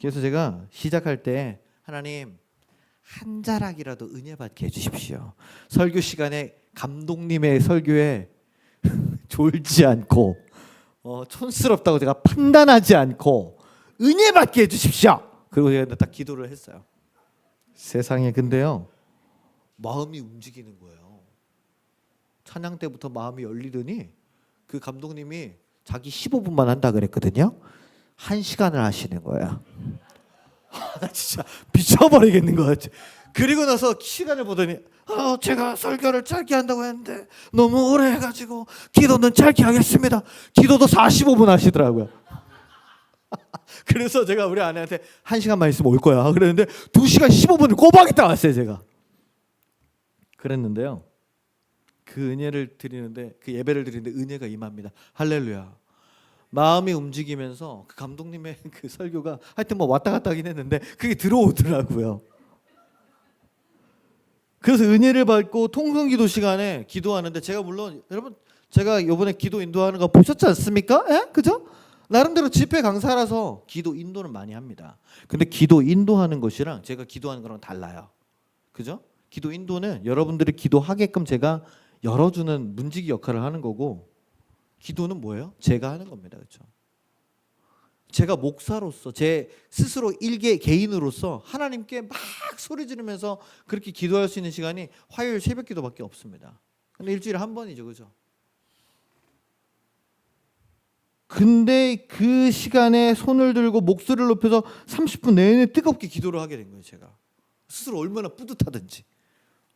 그래서 제가 시작할 때 하나님, 한 자락이라도 은혜 받게 해주십시오. 설교 시간에 감독님의 설교에 졸지 않고 촌스럽다고 제가 판단하지 않고 은혜 받게 해주십시오. 그리고 제가 딱 기도를 했어요. 세상에, 근데요, 마음이 움직이는 거예요. 찬양 때부터 마음이 열리더니 그 감독님이 자기 15분만 한다 그랬거든요. 1시간을 하시는 거야. 나 진짜 미쳐버리겠는 거야. 그리고 나서 시간을 보더니 제가 설교를 짧게 한다고 했는데 너무 오래 해가지고 기도는 짧게 하겠습니다. 기도도 45분 하시더라고요. 그래서 제가 우리 아내한테 1시간만 있으면 올 거야 그랬는데 2시간 15분을 꼬박있다 왔어요. 제가 그랬는데요, 그 은혜를 드리는데, 그 예배를 드리는데 은혜가 임합니다. 할렐루야. 마음이 움직이면서 그 감독님의 그 설교가 하여튼 뭐 왔다 갔다 하긴 했는데 그게 들어오더라고요. 그래서 은혜를 받고 통성기도 시간에 기도하는데, 제가 물론 여러분 제가 이번에 기도 인도하는 거 보셨지 않습니까? 예? 그죠? 나름대로 집회 강사라서 기도 인도는 많이 합니다. 근데 기도 인도하는 것이랑 제가 기도하는 거랑 달라요. 그죠? 기도 인도는 여러분들이 기도하게끔 제가 열어주는 문지기 역할을 하는 거고, 기도는 뭐예요? 제가 하는 겁니다. 그렇죠? 제가 목사로서 제 스스로 일개 개인으로서 하나님께 막 소리 지르면서 그렇게 기도할 수 있는 시간이 화요일 새벽 기도밖에 없습니다. 근데 일주일에 한 번이죠. 그죠? 근데 그 시간에 손을 들고 목소리를 높여서 30분 내내 뜨겁게 기도를 하게 된 거예요. 제가 스스로 얼마나 뿌듯하든지.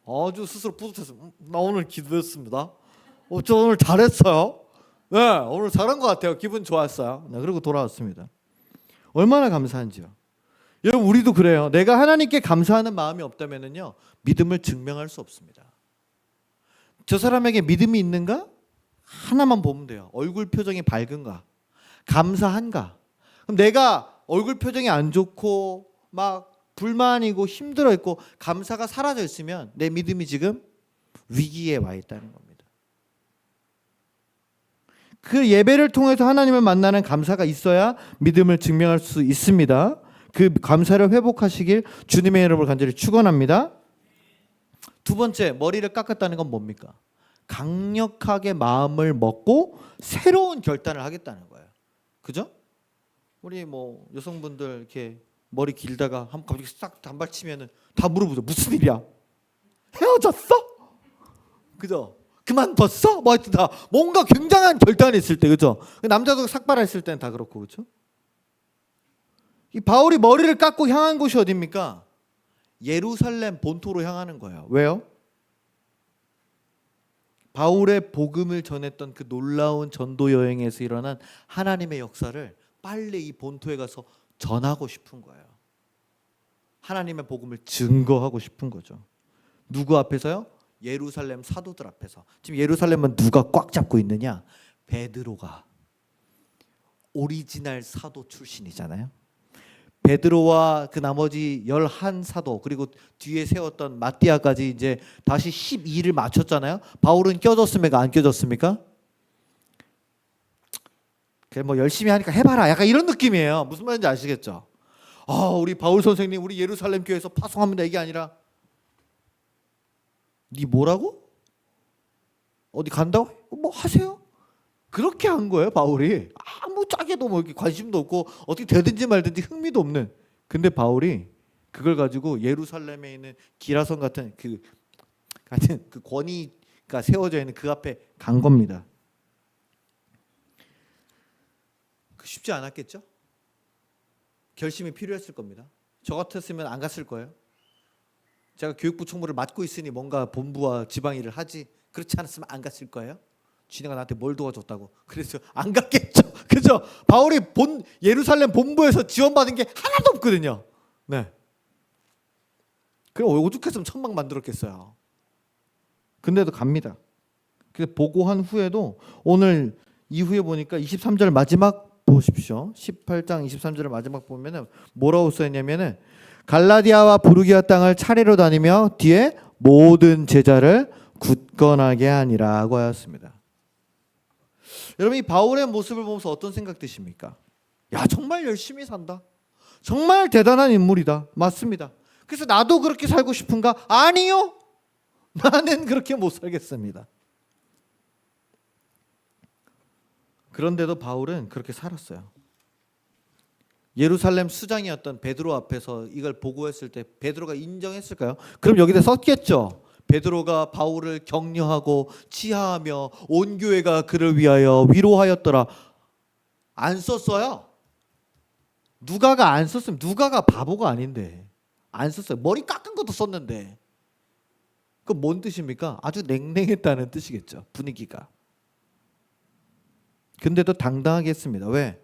아주 스스로 뿌듯해서 나 오늘 기도했습니다. 저 오늘 잘했어요. 네, 오늘 잘한 것 같아요. 기분 좋았어요. 네, 그리고 돌아왔습니다. 얼마나 감사한지요. 여러분, 우리도 그래요. 내가 하나님께 감사하는 마음이 없다면요, 믿음을 증명할 수 없습니다. 저 사람에게 믿음이 있는가? 하나만 보면 돼요. 얼굴 표정이 밝은가? 감사한가? 그럼 내가 얼굴 표정이 안 좋고 막 불만이고 힘들어있고 감사가 사라져 있으면 내 믿음이 지금 위기에 와 있다는 겁니다. 그 예배를 통해서 하나님을 만나는 감사가 있어야 믿음을 증명할 수 있습니다. 그 감사를 회복하시길 주님의 이름으로 간절히 축원합니다. 두 번째, 머리를 깎았다는 건 뭡니까? 강력하게 마음을 먹고 새로운 결단을 하겠다는 거예요. 그죠? 우리 뭐 여성분들 이렇게 머리 길다가 한 갑자기 싹 단발치면은 다 물어보죠. 무슨 일이야? 헤어졌어? 그죠? 그만뒀어? 뭐 하여튼 다 뭔가 굉장한 결단이 있을 때, 그죠? 남자도 삭발했을 때는 다 그렇고, 그죠? 이 바울이 머리를 깎고 향한 곳이 어디입니까? 예루살렘 본토로 향하는 거예요. 왜요? 바울의 복음을 전했던 그 놀라운 전도 여행에서 일어난 하나님의 역사를 빨리 이 본토에 가서 전하고 싶은 거예요. 하나님의 복음을 증거하고 싶은 거죠. 누구 앞에서요? 예루살렘 사도들 앞에서. 지금 예루살렘은 누가 꽉 잡고 있느냐? 베드로가. 오리지널 사도 출신이잖아요. 베드로와 그 나머지 11사도, 그리고 뒤에 세웠던 마띠아까지 이제 다시 12를 맞췄잖아요. 바울은 껴졌습니까? 안 껴졌습니까? 그래 뭐 열심히 하니까 해봐라, 약간 이런 느낌이에요. 무슨 말인지 아시겠죠? 우리 바울 선생님 우리 예루살렘 교회에서 파송합니다, 이게 아니라 네 뭐라고? 어디 간다고? 뭐 하세요? 그렇게 한 거예요. 바울이 아무 짝에도 뭐 이렇게 관심도 없고 어떻게 되든지 말든지 흥미도 없는. 근데 바울이 그걸 가지고 예루살렘에 있는 기라성 같은 그 권위가 세워져 있는 그 앞에 간 겁니다. 쉽지 않았겠죠? 결심이 필요했을 겁니다. 저 같았으면 안 갔을 거예요. 제가 교육부 총무를 맡고 있으니 뭔가 본부와 지방 일을 하지. 그렇지 않았으면 안 갔을 거예요. 쥐네가 나한테 뭘 도와줬다고. 그래서 안 갔겠죠. 그죠? 바울이 예루살렘 본부에서 지원받은 게 하나도 없거든요. 네. 그래 오죽했으면 천막 만들었겠어요. 근데도 갑니다. 그래서 보고한 후에도 오늘 이후에 보니까 23절 마지막 보십시오. 18장 23절 마지막 보면은 뭐라고 써있냐면은 갈라디아와 부르기아 땅을 차례로 다니며 뒤에 모든 제자를 굳건하게 하니라고 하였습니다. 여러분 이 바울의 모습을 보면서 어떤 생각 드십니까? 야 정말 열심히 산다. 정말 대단한 인물이다. 맞습니다. 그래서 나도 그렇게 살고 싶은가? 아니요. 나는 그렇게 못 살겠습니다. 그런데도 바울은 그렇게 살았어요. 예루살렘 수장이었던 베드로 앞에서 이걸 보고했을 때 베드로가 인정했을까요? 그럼 여기다 썼겠죠. 베드로가 바울을 격려하고 치하하며 온 교회가 그를 위하여 위로하였더라. 안 썼어요. 누가가 안 썼으면 누가가 바보가 아닌데 안 썼어요. 머리 깎은 것도 썼는데 그 뭔 뜻입니까? 아주 냉랭했다는 뜻이겠죠. 분위기가. 근데도 당당하게 했습니다. 왜?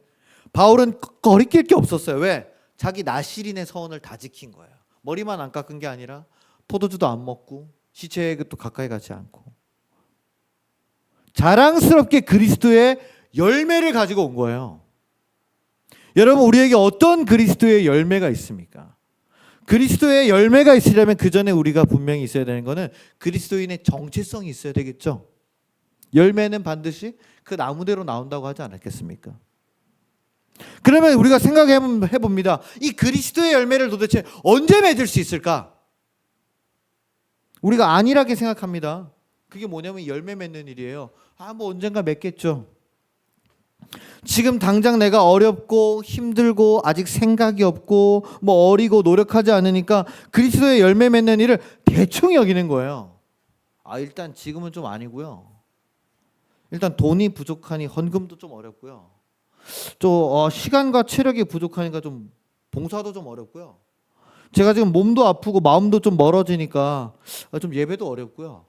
바울은 거리낄 게 없었어요. 왜? 자기 나시린의 서원을 다 지킨 거예요. 머리만 안 깎은 게 아니라 포도주도 안 먹고 시체에 또 가까이 가지 않고 자랑스럽게 그리스도의 열매를 가지고 온 거예요. 여러분 우리에게 어떤 그리스도의 열매가 있습니까? 그리스도의 열매가 있으려면 그 전에 우리가 분명히 있어야 되는 거는 그리스도인의 정체성이 있어야 되겠죠. 열매는 반드시 그 나무대로 나온다고 하지 않았겠습니까? 그러면 우리가 생각해 봅니다. 이 그리스도의 열매를 도대체 언제 맺을 수 있을까? 우리가 안일하게 생각합니다. 그게 뭐냐면 열매 맺는 일이에요. 뭐 언젠가 맺겠죠. 지금 당장 내가 어렵고 힘들고 아직 생각이 없고 뭐 어리고 노력하지 않으니까 그리스도의 열매 맺는 일을 대충 여기는 거예요. 일단 지금은 좀 아니고요. 일단 돈이 부족하니 헌금도 좀 어렵고요. 또 시간과 체력이 부족하니까 좀 봉사도 좀 어렵고요. 제가 지금 몸도 아프고 마음도 좀 멀어지니까 좀 예배도 어렵고요.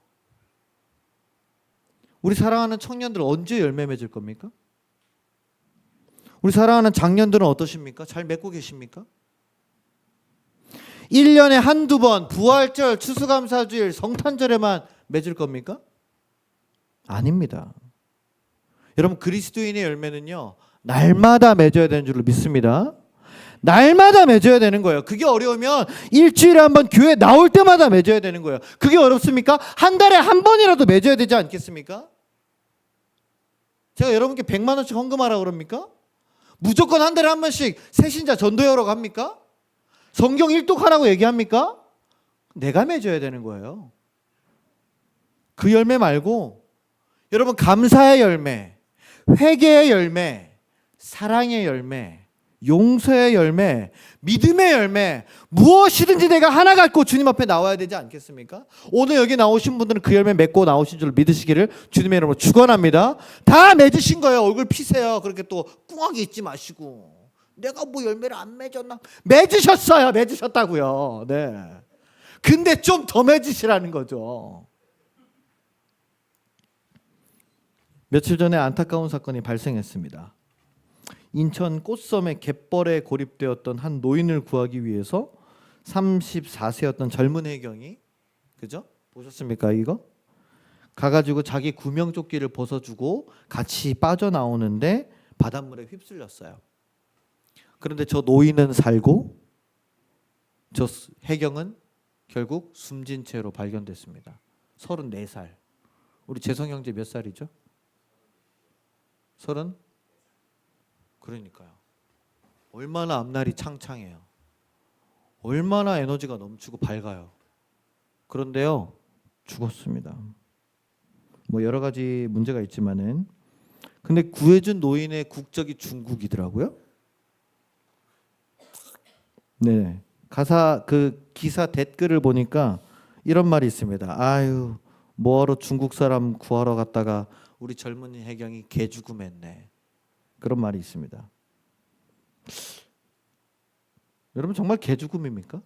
우리 사랑하는 청년들 언제 열매 맺을 겁니까? 우리 사랑하는 장년들은 어떠십니까? 잘 맺고 계십니까? 1년에 한두 번 부활절, 추수감사주일, 성탄절에만 맺을 겁니까? 아닙니다. 여러분 그리스도인의 열매는요 날마다 맺어야 되는 줄로 믿습니다. 날마다 맺어야 되는 거예요. 그게 어려우면 일주일에 한 번 교회 나올 때마다 맺어야 되는 거예요. 그게 어렵습니까? 한 달에 한 번이라도 맺어야 되지 않겠습니까? 제가 여러분께 100만 원씩 헌금하라고 그럽니까? 무조건 한 달에 한 번씩 새신자 전도하라고 합니까? 성경 일독하라고 얘기합니까? 내가 맺어야 되는 거예요. 그 열매 말고 여러분 감사의 열매, 회개의 열매, 사랑의 열매, 용서의 열매, 믿음의 열매, 무엇이든지 내가 하나 갖고 주님 앞에 나와야 되지 않겠습니까? 오늘 여기 나오신 분들은 그 열매 맺고 나오신 줄 믿으시기를 주님의 이름으로 축원합니다. 다 맺으신 거예요. 얼굴 피세요. 그렇게 또 꿍하게 있지 마시고 내가 뭐 열매를 안 맺었나? 맺으셨어요. 맺으셨다고요. 네. 근데 좀 더 맺으시라는 거죠. 며칠 전에 안타까운 사건이 발생했습니다. 인천 꽃섬의 갯벌에 고립되었던 한 노인을 구하기 위해서 34세였던 젊은 해경이 그죠? 보셨습니까 이거? 가가지고 자기 구명조끼를 벗어주고 같이 빠져나오는데 바닷물에 휩쓸렸어요. 그런데 저 노인은 살고 저 해경은 결국 숨진 채로 발견됐습니다. 34살. 우리 재성 형제 몇 살이죠? 30? 그러니까요. 얼마나 앞날이 창창해요. 얼마나 에너지가 넘치고 밝아요. 그런데요, 죽었습니다. 뭐 여러 가지 문제가 있지만은, 근데 구해준 노인의 국적이 중국이더라고요. 네, 그 기사 댓글을 보니까 이런 말이 있습니다. 아유, 뭐하러 중국 사람 구하러 갔다가 우리 젊은 해경이 개죽음했네. 그런 말이 있습니다. 여러분 정말 개죽음입니까?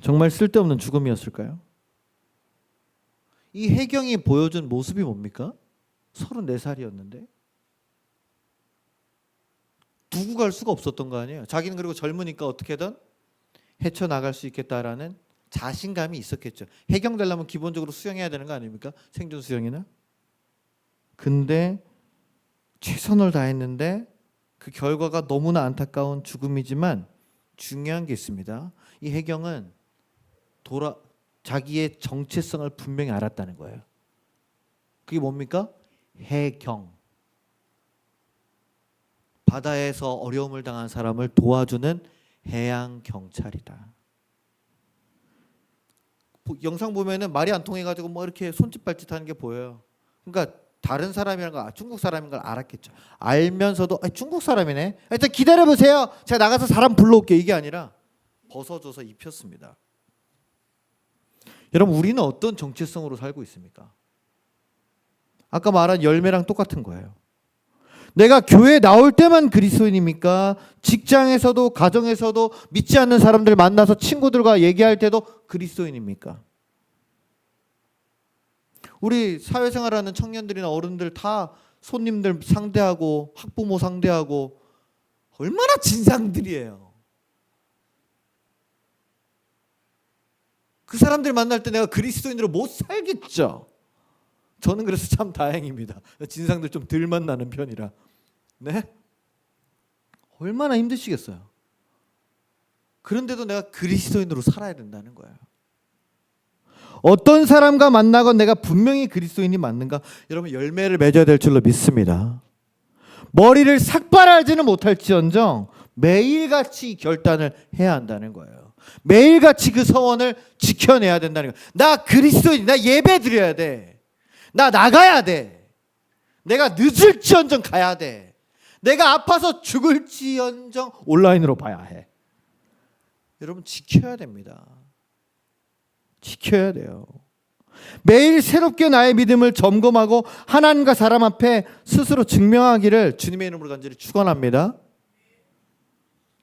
정말 쓸데없는 죽음이었을까요? 이 해경이 보여준 모습이 뭡니까? 34살이었는데 두고 갈 수가 없었던 거 아니에요. 자기는 그리고 젊으니까 어떻게든 헤쳐나갈 수 있겠다라는 자신감이 있었겠죠. 해경 되려면 기본적으로 수영해야 되는 거 아닙니까? 생존 수영이나. 근데 최선을 다했는데 그 결과가 너무나 안타까운 죽음이지만 중요한 게 있습니다. 이 해경은 자기의 정체성을 분명히 알았다는 거예요. 그게 뭡니까? 해경. 바다에서 어려움을 당한 사람을 도와주는 해양 경찰이다. 영상 보면은 말이 안 통해가지고 뭐 이렇게 손짓 발짓 하는 게 보여요. 그러니까 다른 사람이란 걸 중국 사람인 걸 알았겠죠. 알면서도 중국 사람이네. 일단 기다려 보세요. 제가 나가서 사람 불러올게. 이게 아니라 벗어줘서 입혔습니다. 여러분 우리는 어떤 정체성으로 살고 있습니까? 아까 말한 열매랑 똑같은 거예요. 내가 교회 나올 때만 그리스도인입니까? 직장에서도 가정에서도 믿지 않는 사람들 만나서 친구들과 얘기할 때도 그리스도인입니까? 우리 사회생활하는 청년들이나 어른들 다 손님들 상대하고 학부모 상대하고 얼마나 진상들이에요. 그 사람들 만날 때 내가 그리스도인으로 못 살겠죠. 저는 그래서 참 다행입니다. 진상들 좀 덜 만나는 편이라. 네? 얼마나 힘드시겠어요. 그런데도 내가 그리스도인으로 살아야 된다는 거예요. 어떤 사람과 만나건 내가 분명히 그리스도인이 맞는가? 여러분 열매를 맺어야 될 줄로 믿습니다. 머리를 삭발하지는 못할지언정 매일같이 결단을 해야 한다는 거예요. 매일같이 그 서원을 지켜내야 된다는 거예요. 나 그리스도인, 나 예배 드려야 돼. 나 나가야 돼. 내가 늦을지언정 가야 돼. 내가 아파서 죽을지언정 온라인으로 봐야 해. 여러분 지켜야 됩니다. 지켜야 돼요. 매일 새롭게 나의 믿음을 점검하고 하나님과 사람 앞에 스스로 증명하기를 주님의 이름으로 간절히 축원합니다.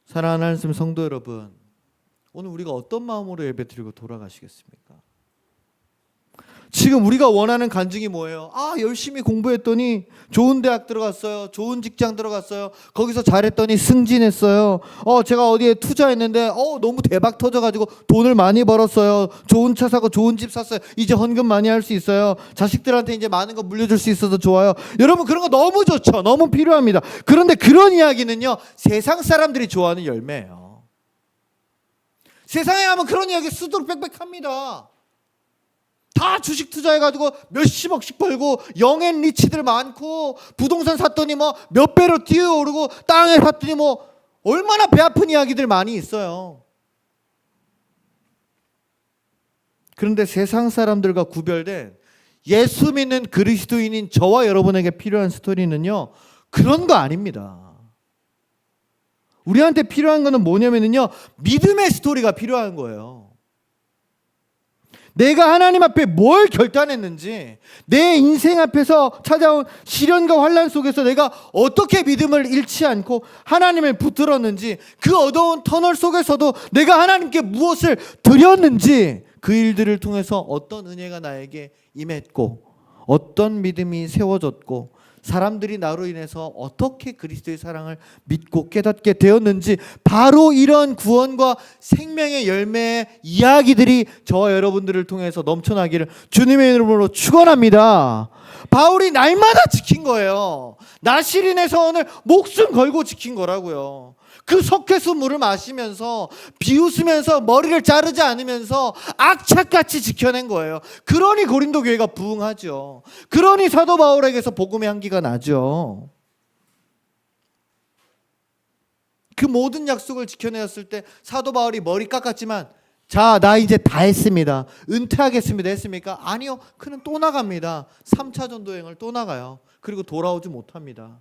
사랑하는 하나님 성도 여러분, 오늘 우리가 어떤 마음으로 예배드리고 돌아가시겠습니까? 지금 우리가 원하는 간증이 뭐예요? 열심히 공부했더니 좋은 대학 들어갔어요. 좋은 직장 들어갔어요. 거기서 잘했더니 승진했어요. 제가 어디에 투자했는데 너무 대박 터져가지고 돈을 많이 벌었어요. 좋은 차 사고 좋은 집 샀어요. 이제 헌금 많이 할 수 있어요. 자식들한테 이제 많은 거 물려줄 수 있어서 좋아요. 여러분 그런 거 너무 좋죠. 너무 필요합니다. 그런데 그런 이야기는요, 세상 사람들이 좋아하는 열매예요. 세상에 가면 그런 이야기 수두룩 빽빽합니다. 다 주식 투자해가지고 몇십억씩 벌고 영앤 리치들 많고 부동산 샀더니 뭐 몇 배로 뛰어오르고 땅에 샀더니 뭐 얼마나 배 아픈 이야기들 많이 있어요. 그런데 세상 사람들과 구별된 예수 믿는 그리스도인인 저와 여러분에게 필요한 스토리는요, 그런 거 아닙니다. 우리한테 필요한 거는 뭐냐면요, 믿음의 스토리가 필요한 거예요. 내가 하나님 앞에 뭘 결단했는지, 내 인생 앞에서 찾아온 시련과 환난 속에서 내가 어떻게 믿음을 잃지 않고 하나님을 붙들었는지, 그 어두운 터널 속에서도 내가 하나님께 무엇을 드렸는지, 그 일들을 통해서 어떤 은혜가 나에게 임했고 어떤 믿음이 세워졌고 사람들이 나로 인해서 어떻게 그리스도의 사랑을 믿고 깨닫게 되었는지, 바로 이런 구원과 생명의 열매의 이야기들이 저와 여러분들을 통해서 넘쳐나기를 주님의 이름으로 축원합니다. 바울이 날마다 지킨 거예요. 나시린의 서원을 목숨 걸고 지킨 거라고요. 그 석회수 물을 마시면서 비웃으면서 머리를 자르지 않으면서 악착같이 지켜낸 거예요. 그러니 고린도 교회가 부흥하죠. 그러니 사도 바울에게서 복음의 향기가 나죠. 그 모든 약속을 지켜내었을 때 사도 바울이 머리 깎았지만, 자, 나 이제 다 했습니다. 은퇴하겠습니다. 했습니까? 아니요. 그는 또 나갑니다. 3차 전도여행을 또 나가요. 그리고 돌아오지 못합니다.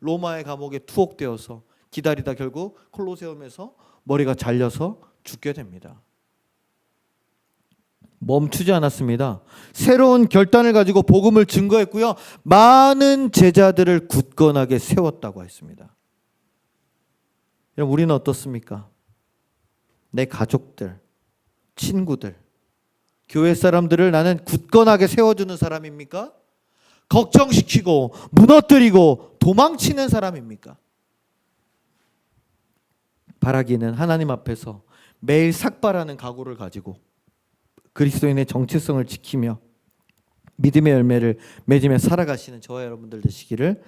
로마의 감옥에 투옥되어서 기다리다 결국 콜로세움에서 머리가 잘려서 죽게 됩니다. 멈추지 않았습니다. 새로운 결단을 가지고 복음을 증거했고요, 많은 제자들을 굳건하게 세웠다고 했습니다. 여러분, 우리는 어떻습니까? 내 가족들, 친구들, 교회 사람들을 나는 굳건하게 세워주는 사람입니까? 걱정시키고 무너뜨리고 도망치는 사람입니까? 바라기는 하나님 앞에서 매일 삭발하는 각오를 가지고 그리스도인의 정체성을 지키며 믿음의 열매를 맺으며 살아가시는 저와 여러분들 되시기를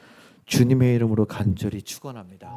주님의 이름으로 간절히 축원합니다.